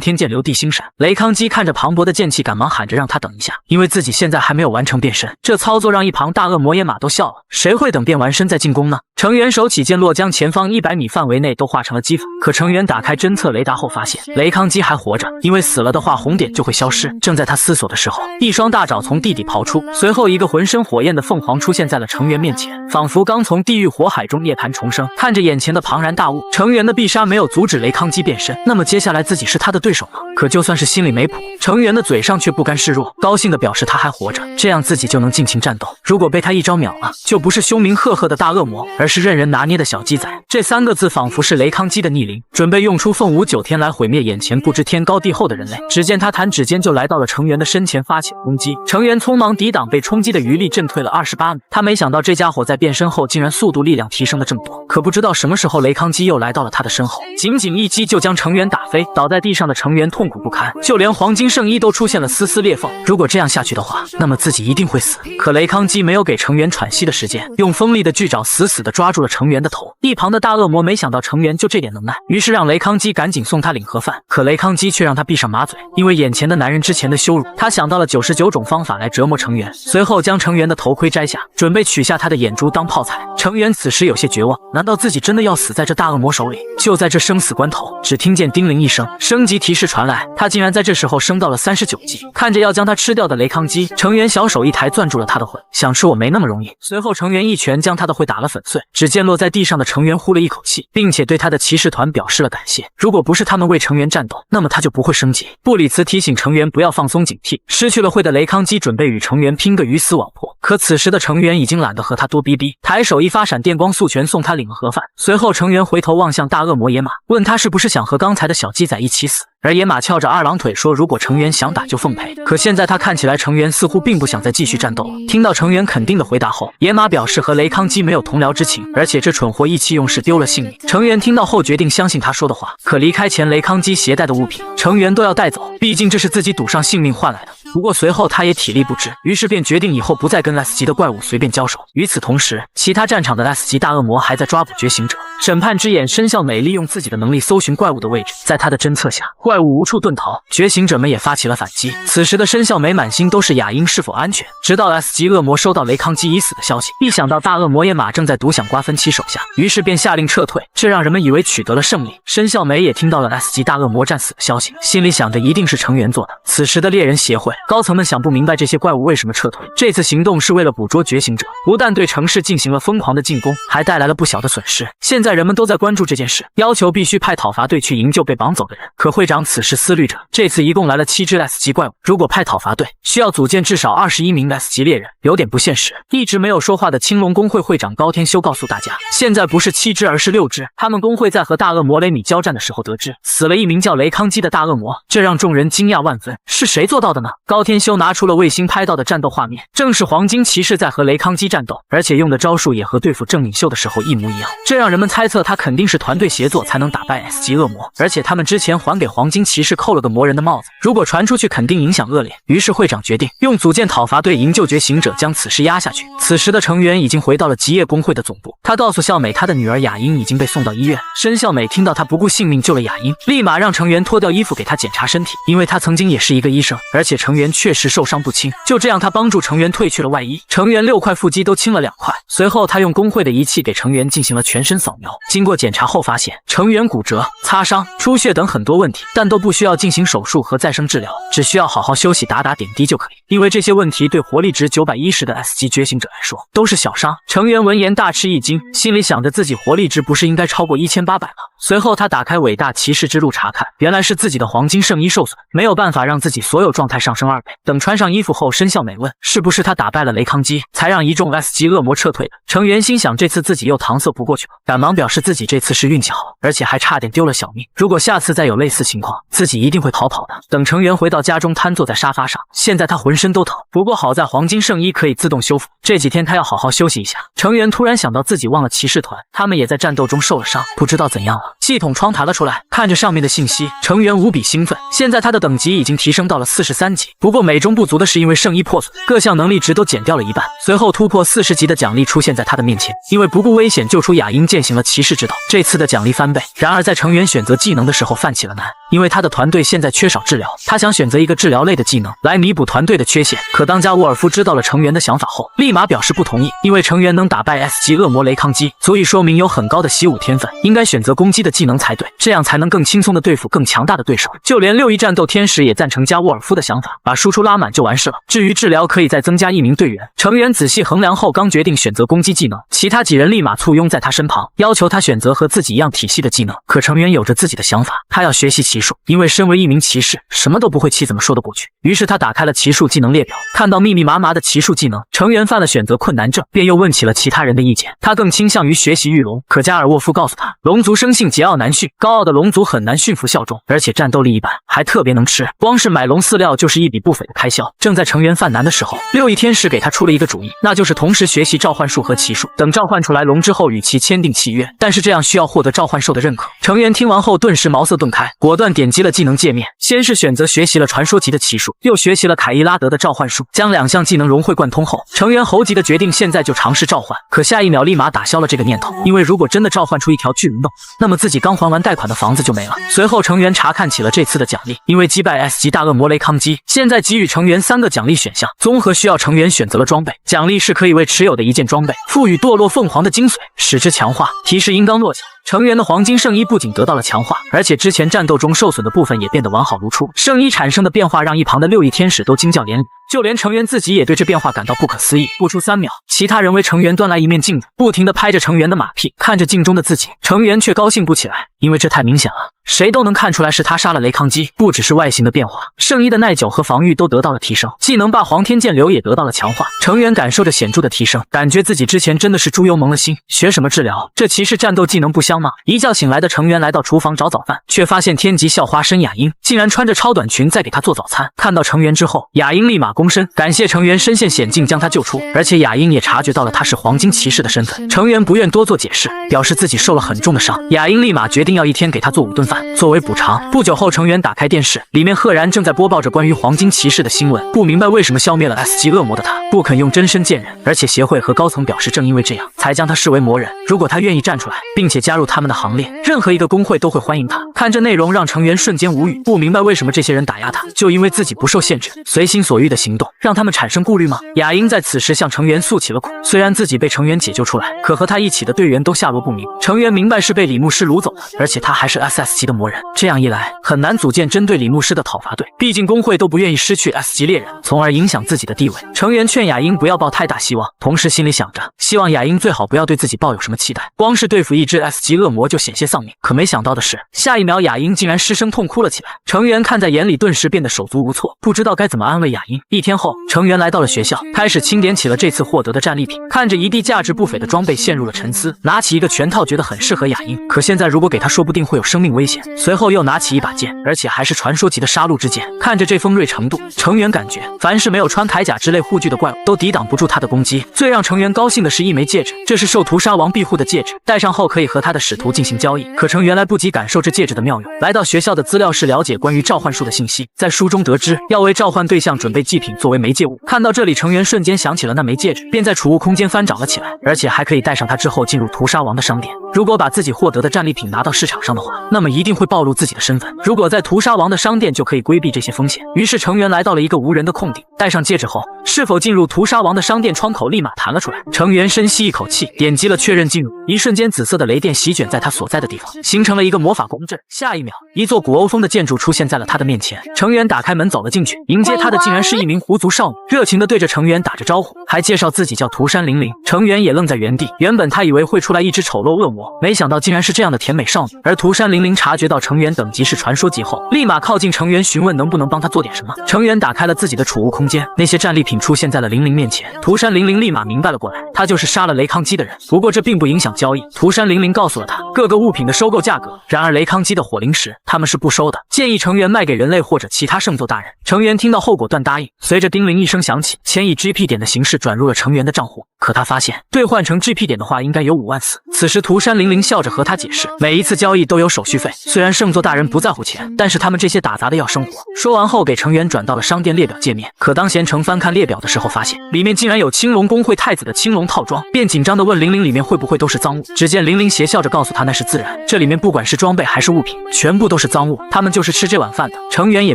天剑流地星闪。雷康基看着磅礴的剑气，赶忙喊着让他等一下，因为自己现在还没有完成变身。这操作让一旁大恶魔野马都笑了，谁会等变完身再进攻呢？成员手起剑落，将前方100米范围内都化成了齑粉。可成员打开侦测雷达后发现，雷康基还活着，因为死了的话红点就会消失。正在他思索的时候，一双大爪从地底刨出，随后一个浑身火焰的凤凰出现在了成员面前，仿佛刚从地狱火海中涅槃重生。看着眼前的庞然大物，成员的必杀没有阻止雷康基变身，那么接下来自己是他的对手吗？可就算是心里没谱，成员的嘴上却不甘示弱，高兴地表示他还活着，这样自己就能尽情战斗。如果被他一招秒了，就不是凶名赫赫的大恶魔，而是任人拿捏的小鸡仔。这3个字仿佛是雷康基的逆鳞，准备用出凤舞9天来毁灭眼前不知天高地厚的人类。只见他弹指间就来到了成员的身前，发起了攻击。成员匆忙抵挡，被冲击的余力震退了28米。他没想到这家伙在变身后竟然速度力量提升了这么多，可不知道什么时候雷康基又来到了他的身后，仅仅一击就将成员打飞。倒在地上的成员痛苦不堪，就连黄金圣衣都出现了丝丝裂缝。如果这样下去的话，那么自己一定会死。可雷康基没有给成员喘息的时间，用锋利的巨爪死死地抓住了成员的头。一旁的大恶魔没想到成员就这点能耐，于是让雷康基赶紧送他领盒饭。可雷康基却让他闭上马嘴，因为眼前的男人之前的羞辱，他想到了99种方法来折磨成员，随后将成员的头盔摘下，准备取下他的眼珠当炮材。成员此时有些绝望，难道自己真的要死在这大恶魔手里？就在这生死关头，只听见叮铃一声，升级提示传来，他竟然在这时候升到了39级。看着要将他吃掉的雷康基，成员小手一抬攥住了他的魂，想吃我没那么容易。随后成员一拳将他的会打了粉碎，只见落在地上的成员呼了一口气，并且对他的骑士团表示了感谢。如果不是他们为成员战斗，那么他就不会升级。布里茨提醒成员不要放松警惕，失去了会的雷康基准备与成员拼个鱼死网破，可此时的成员已经懒得和他多逼逼，抬手一发闪电光速拳送他领了盒饭。随后成员回头望向大恶魔野马，问他是不是想和刚才的小鸡仔一起死。而野马翘着2郎腿说，如果成员想打就奉陪。可现在他看起来成员似乎并不想再继续战斗了。听到成员肯定的回答后，野马表示和雷康基没有同僚之情，而且这蠢货意气用事丢了性命。成员听到后决定相信他说的话，可离开前雷康基携带的物品成员都要带走，毕竟这是自己赌上性命换来的。不过随后他也体力不支，于是便决定以后不再跟 S 级的怪物随便交手。与此同时，其他战场的 S 级大恶魔还在抓捕觉醒者。审判之眼申孝美利用自己的能力搜寻怪物的位置，在他的侦测下，怪物无处遁逃，觉醒者们也发起了反击。此时的申孝美满心都是雅英是否安全，直到 S 级恶魔收到雷康基已死的消息，一想到大恶魔野马正在独享瓜分其手下，于是便下令撤退，这让人们以为取得了胜利。申孝美也听到了 S 级大恶魔战死的消息，心里想着一定是成员做的。此时的猎人协会高层们想不明白这些怪物为什么撤退，这次行动是为了捕捉觉醒者，不但对城市进行了疯狂的进攻，还带来了不小的损失。现在人们都在关注这件事，要求必须派讨伐队去营救被绑走的人。可会长此时思虑着，这次一共来了7只 S 级怪物，如果派讨伐队，需要组建至少21名 S 级猎人，有点不现实。一直没有说话的青龙工会会长高天修告诉大家，现在不是7只而是6只。他们工会在和大恶魔雷米交战的时候得知，死了一名叫雷康基的大恶魔，这让众人惊讶万分。是谁做到的呢？高天修拿出了卫星拍到的战斗画面，正是黄金骑士在和雷康基战斗，而且用的招数也和对付郑领袖的时候一模一样，这让人们猜测他肯定是团队协作才能打败 S 级恶魔。而且他们之前还给黄金骑士扣了个魔人的帽子，如果传出去肯定影响恶劣。于是会长决定用组建讨伐队营救觉醒者将此事压下去。此时的成员已经回到了极夜工会的总部，他告诉孝美他的女儿雅英已经被送到医院。申孝美听到他不顾性命救了雅英，立马让成员脱掉衣服给他检查身体，因为他曾经也是一个医生，而且成员确实受伤不轻。就这样他帮助成员褪去了外衣，成员6块腹肌都轻了2块。随后他用工会的仪器给成员进行了全身扫描，经过检查后发现成员骨折、擦伤、出血等很多问题，但都不需要进行手术和再生治疗，只需要好好休息打打点滴就可以。因为这些问题对活力值910的 S 级觉醒者来说都是小伤。成员闻言大吃一惊，心里想着自己活力值不是应该超过1800了，随后他打开伟大骑士之路查看，原来是自己的黄金圣衣受损，没有办法让自己所有状态上升2倍。等穿上衣服后，申笑美问：“是不是他打败了雷康基，才让一众 S 级恶魔撤退的？”成员心想，这次自己又搪塞不过去了，赶忙表示自己这次是运气好，而且还差点丢了小命。如果下次再有类似情况，自己一定会逃跑的。等成员回到家中，瘫坐在沙发上，现在他浑身都疼，不过好在黄金圣衣可以自动修复，这几天他要好好休息一下。成员突然想到自己忘了骑士团，他们也在战斗中受了伤，不知道怎样了。系统窗弹了出来，看着上面的信息，成员无比兴奋。现在他的等级已经提升到了43级，不过美中不足的是，因为圣衣破损，各项能力值都减掉了一半。随后突破40级的奖励出现在他的面前，因为不顾危险救出雅英，践行了骑士之道，这次的奖励翻倍。然而在成员选择技能的时候犯起了难，因为他的团队现在缺少治疗，他想选择一个治疗类的技能来弥补团队的缺陷。可当加沃尔夫知道了成员的想法后，立马表示不同意，因为成员能打败 S 级恶魔雷康基，足以说明有很高的习武天分，应该选择攻击的技能才对，这样才能更轻松的对付更强大的对手。就连6亿战斗天使也赞成加沃尔夫的想法，把输出拉满就完事了。至于治疗，可以再增加1名队员。成员仔细衡量后，刚决定选择攻击技能，其他几人立马簇拥在他身旁，要求他选择和自己一样体系的技能。可成员有着自己的想法，他要学习骑术，因为身为一名骑士，什么都不会骑怎么说得过去。于是他打开了骑术技能列表，看到密密麻麻的骑术技能，成员犯了选择困难症，便又问起了其他人的意见。他更倾向于学习御龙，可加尔沃夫告诉他，龙族生性桀骜难驯，高傲的龙族很难驯服效忠，而且战斗力一般，还特别能吃，光是买龙饲料就是一笔不菲的开销。正在成员犯难的时候，6亿天使给他出了一个主意，那就是同时学习召唤术和骑术，等召唤出来龙之后与其签订契约，但是这样需要获得召唤兽的认可。成员听完后顿时茅塞顿开，果断点击了技能界面，先是选择学习了传说级的骑术，又学习了凯伊拉德的召唤术，将2项技能融会贯通后，成员猴急的决定现在就尝试召唤。可下一秒立马打消了这个念头，因为如果真的召唤出一条巨龙洞，那么自己刚还完贷款的房子就没了。随后成员查看起了这次的奖励，因为击败 S 级大恶魔雷康基，现在给予成员3个奖励选项，综合需要成员选择了装备，奖励是可以为持有的一件装备赋予堕落凤凰的精髓，使之强化。提示音刚落下，成员的黄金圣衣不仅得到了强化，而且之前战斗中受损的部分也变得完好如初。圣衣产生的变化让一旁的6亿天使都惊叫连连，就连成员自己也对这变化感到不可思议。不出3秒，其他人为成员端来一面镜子，不停地拍着成员的马屁，看着镜中的自己，成员却高兴不起来，因为这太明显了，谁都能看出来是他杀了雷康基。不只是外形的变化，圣衣的耐久和防御都得到了提升，技能霸皇天剑流也得到了强化。成员感受着显著的提升，感觉自己之前真的是猪油蒙了心，学什么治疗，这骑士战斗技能不香吗？一觉醒来的成员来到厨房找早饭，却发现天级校花生雅英竟然穿着超短裙在给他做早餐。看到成员之后，雅英立马躬身感谢成员身陷险境将他救出，而且雅英也察觉到了他是黄金骑士的身份。成员不愿多做解释，表示自己受了很重的伤。雅英立马决定要一天给他做5顿饭作为补偿。不久后，成员打开电视，里面赫然正在播报着关于黄金骑士的新闻。不明白为什么消灭了 S 级恶魔的他不肯用真身见人，而且协会和高层表示正因为这样才将他视为魔人，如果他愿意站出来并且加入他们的行列，任何一个工会都会欢迎他。看这内容让成员瞬间无语，不明白为什么这些人打压他，就因为自己不受限制随心所欲的行动让他们产生顾虑吗？雅英在此时向成员诉起了苦，虽然自己被成员解救出来，可和他一起的队员都下落不明。成员明白是被李牧师掳走的，而且他还是 SS 级的魔人，这样一来很难组建针对李牧师的讨伐队，毕竟工会都不愿意失去 S 级猎人，从而影响自己的地位。成员劝雅英不要抱太大希望，同时心里想着希望雅英最好不要对自己抱有什么期待，光是对付一只 S 级恶魔就险些丧命。可没想到的是，下一秒雅英竟然失声痛哭了起来，成员看在眼里顿时变得手足无措，不知道该怎么安慰雅英。一天后，成员来到了学校，开始清点起了这次获得的战利品，看着一地价值不菲的装备陷入了沉思，拿起一个拳套觉得很适合雅英，可现在如果给他说不定会有生命危险。随后又拿起一把剑，而且还是传说级的杀戮之剑，看着这锋锐程度，成员感觉凡是没有穿铠甲之类护具的怪物都抵挡不住他的攻击。最让成员高兴的是一枚戒指，这是受屠杀王庇护的戒指，戴上后可以和他的使徒进行交易。可成员来不及感受这戒指的妙用，来到学校的资料室了解关于召唤术的信息，在书中得知要为召唤对象准备祭品作为媒介物。看到这里，成员瞬间想起了那枚戒指，便在储物空间翻找了起来，而且还可以带上它之后进入屠杀王的商店。如果把自己获得的战利品拿到市场上的话，那么一定会暴露自己的身份，如果在屠杀王的商店就可以规避这些风险。于是成员来到了一个无人的空地，戴上戒指后，是否进入屠杀王的商店窗口立马弹了出来。成员深吸一口气，点击了确认进入，一瞬间紫色的雷电席卷在他所在的地方，形成了一个魔法宫阵。下一秒，一座古欧风的建筑出现在了他的面前，成员打开门走了进去，迎接他的竟然是一名狐族少女，热情地对着成员打着招呼，还介绍自己叫涂山玲玲。成员也愣在原地，原本他以为会出来一只丑陋恶魔，活，没想到竟然是这样的甜美少女。而涂山玲玲察觉到成员等级是传说级后，立马靠近成员询问能不能帮她做点什么。成员打开了自己的储物空间，那些战利品出现在了玲玲面前。涂山玲玲立马明白了过来，她就是杀了雷康基的人。不过这并不影响交易，涂山玲玲告诉了她各个物品的收购价格。然而雷康基的火灵石他们是不收的，建议成员卖给人类或者其他圣座大人。成员听到后果断答应。随着叮铃一声响起，钱以 GP 点的形式转入了成员的账户。可他发现兑换成 GP 点的话应该有5万4。此时涂山玲玲笑着和他解释，每一次交易都有手续费，虽然圣座大人不在乎钱，但是他们这些打杂的要生活。说完后给成员转到了商店列表界面。可当贤成翻看列表的时候，发现里面竟然有青龙公会太子的青龙套装，便紧张地问玲玲里面会不会都是赃物。只见玲玲邪笑着告诉他那是自然，这里面不管是装备还是物品，全部都是赃物，他们就是吃这碗饭的。成员也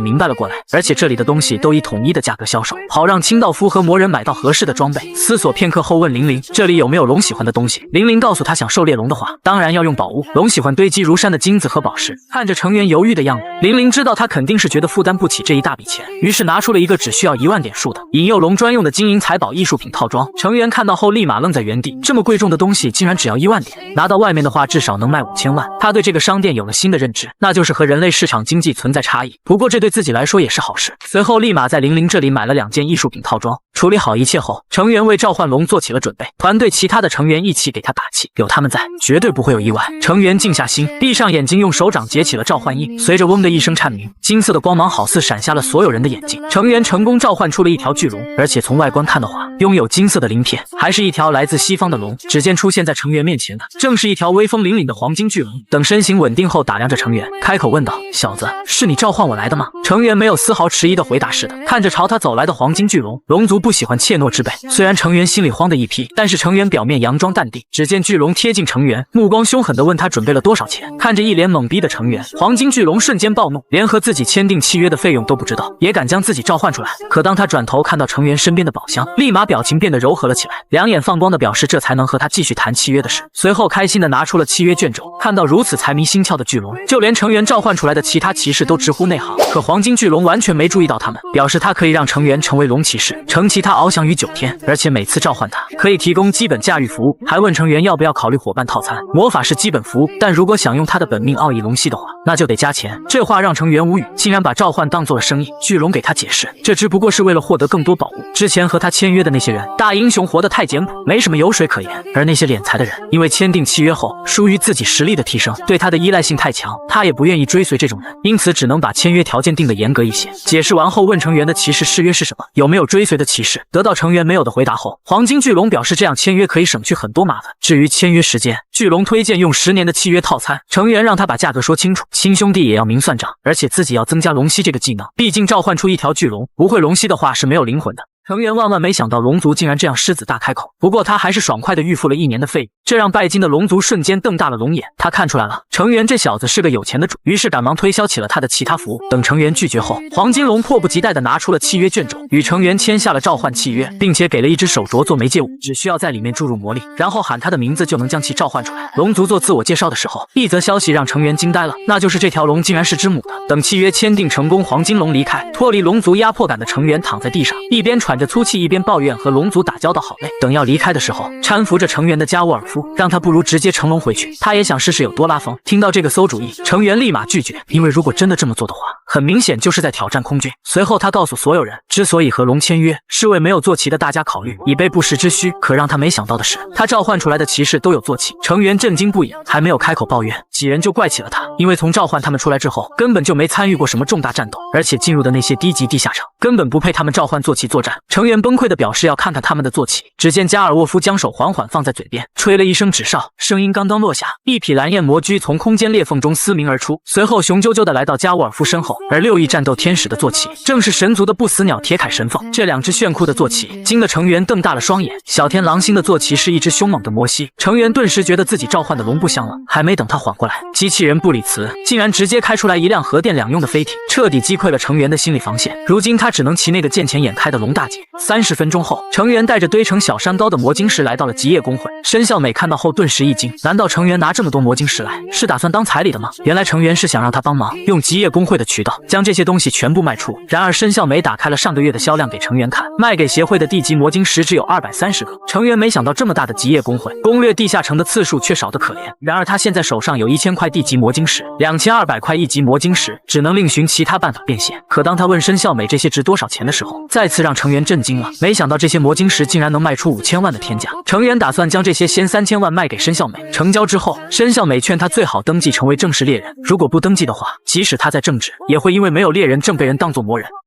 明白了过来，而且这里的东西都以统一的价格销售，好让清道夫和魔人买到合适的装备。思索片刻后问玲玲这里有没有龙喜欢的东西。玲玲告诉他想狩猎龙的话，当然要用宝物。龙喜欢堆积如山的金子和宝石。看着成员犹豫的样子，玲玲知道他肯定是觉得负担不起这一大笔钱，于是拿出了一个只需要1万点数的引诱龙专用的金银财宝艺术品套装。成员看到后立马愣在原地，这么贵重的东西竟然只要1万点，拿到外面的话至少能卖5000万。他对这个商店有了新的认知，那就是和人类市场经济存在差异，不过这对自己来说也是好事。随后立马在玲玲这里买了2件艺术品套装。处理好一切后，成员为召唤龙做起了准备，团队其他的成员一起给他打气，有他们在，绝对不会有意外。成员静下心，闭上眼睛，用手掌结起了召唤印，随着嗡的一声颤鸣，金色的光芒好似闪瞎了所有人的眼睛。成员成功召唤出了一条巨龙，而且从外观看的话，拥有金色的鳞片，还是一条来自西方的龙。只见出现在成员面前的，正是一条威风凛凛的黄金巨龙。等身形稳定后，打量着成员，开口问道：“小子，是你召唤我来的吗？”成员没有丝毫迟疑的回答：“是的。”看着朝他走来的黄金巨龙，龙族不喜欢怯懦之辈，虽然成员心里慌的一批，但是成员表面佯装淡定。只见巨龙贴近成员，目光凶狠地问他准备了多少钱。看着一脸懵逼的成员，黄金巨龙瞬间暴怒，连和自己签订契约的费用都不知道，也敢将自己召唤出来。可当他转头看到成员身边的宝箱，立马表情变得柔和了起来，两眼放光的表示这才能和他继续谈契约的事。随后开心地拿出了契约卷轴，看到如此财迷心窍的巨龙，就连成员召唤出来的其他骑士都直呼内行。可黄金巨龙完全没注意到他们，表示他可以让成员成为龙骑士，承其他翱翔于9天，而且每次召唤他可以提供基本驾驭服务，还问成员要不要考虑伙伴套餐。魔法是基本服务，但如果想用他的本命奥义龙系的话，那就得加钱。这话让成员无语，竟然把召唤当做了生意。巨龙给他解释，这只不过是为了获得更多宝物。之前和他签约的那些人，大英雄活得太简朴，没什么油水可言，而那些敛财的人，因为签订契约后疏于自己实力的提升，对他的依赖性太强，他也不愿意追随这种人，因此只能把签约条件定得严格一些。解释完后，问成员的骑士誓约是什么，有没有追随的骑士。得到成员没有的回答后，黄金巨龙表示这样签约可以省去很多麻烦。至于签约时间，巨龙推荐用10年的契约套餐，成员让他把价格说清楚，亲兄弟也要明算账，而且自己要增加龙息这个技能，毕竟召唤出一条巨龙，不会龙息的话是没有灵魂的。成员万万没想到龙族竟然这样狮子大开口，不过他还是爽快地预付了1年的费用，这让拜金的龙族瞬间瞪大了龙眼。他看出来了，成员这小子是个有钱的主，于是赶忙推销起了他的其他服务。等成员拒绝后，黄金龙迫不及待地拿出了契约卷轴，与成员签下了召唤契约，并且给了一只手镯做媒介物，只需要在里面注入魔力，然后喊他的名字就能将其召唤出来。龙族做自我介绍的时候，一则消息让成员惊呆了，那就是这条龙竟然是只母的。等契约签订成功，黄金龙离开，脱离龙族压迫感的成员躺在地上，一边喘着粗气，一边抱怨和龙族打交道好累。等要离开的时候，搀扶着成员的加沃尔夫让他不如直接乘龙回去，他也想试试有多拉风。听到这个馊主意，成员立马拒绝，因为如果真的这么做的话，很明显就是在挑战空军。随后他告诉所有人，之所以和龙签约，是为没有坐骑的大家考虑，以备不时之需。可让他没想到的是，他召唤出来的骑士都有坐骑。成员震惊不已，还没有开口抱怨，几人就怪起了他，因为从召唤他们出来之后，根本就没参与过什么重大战斗，而且进入的那些低级地下城根本不配他们召唤坐骑作战。成员崩溃地表示要看看他们的坐骑。只见加尔沃夫将手缓缓放在嘴边，吹了一声纸哨，声音刚刚落下，一匹蓝焰魔驹从空间裂缝中嘶鸣而出，随后雄赳赳地来到加沃尔夫身后。而6翼战斗天使的坐骑正是神族的不死鸟铁铠神凤。这2只炫酷的坐骑惊得成员瞪大了双眼。小天狼星的坐骑是一只凶猛的摩西，成员顿时觉得自己召唤的龙不香了。还没等他缓过来，机器人布里茨竟然直接开出来一辆核电两用的飞艇，彻底击溃了成员的心理防线。如今他只能骑那个见钱眼开的龙大姐。30分钟后，成员带着堆成小山高的魔晶石来到了极夜公会。生肖美看到后顿时一惊，难道程元拿这么多魔晶石来，是打算当彩礼的吗？原来程元是想让他帮忙，用极夜工会的渠道将这些东西全部卖出。然而申笑美打开了上个月的销量给程元看，卖给协会的地级魔晶石只有230个。程元没想到这么大的极夜工会攻略地下城的次数却少得可怜。然而他现在手上有1000块地级魔晶石，2200块1级魔晶石，只能另寻其他办法变现。可当他问申笑美这些值多少钱的时候，再次让程元震惊了。没想到这些魔晶石竟然能卖出5000万的天价。程元打算将这些先3000万卖给申笑美，成交之后，申笑美劝他最好登记成为正式猎人，如果不登记的话，即使他在正职，也会因为没有猎人证被人当作魔人。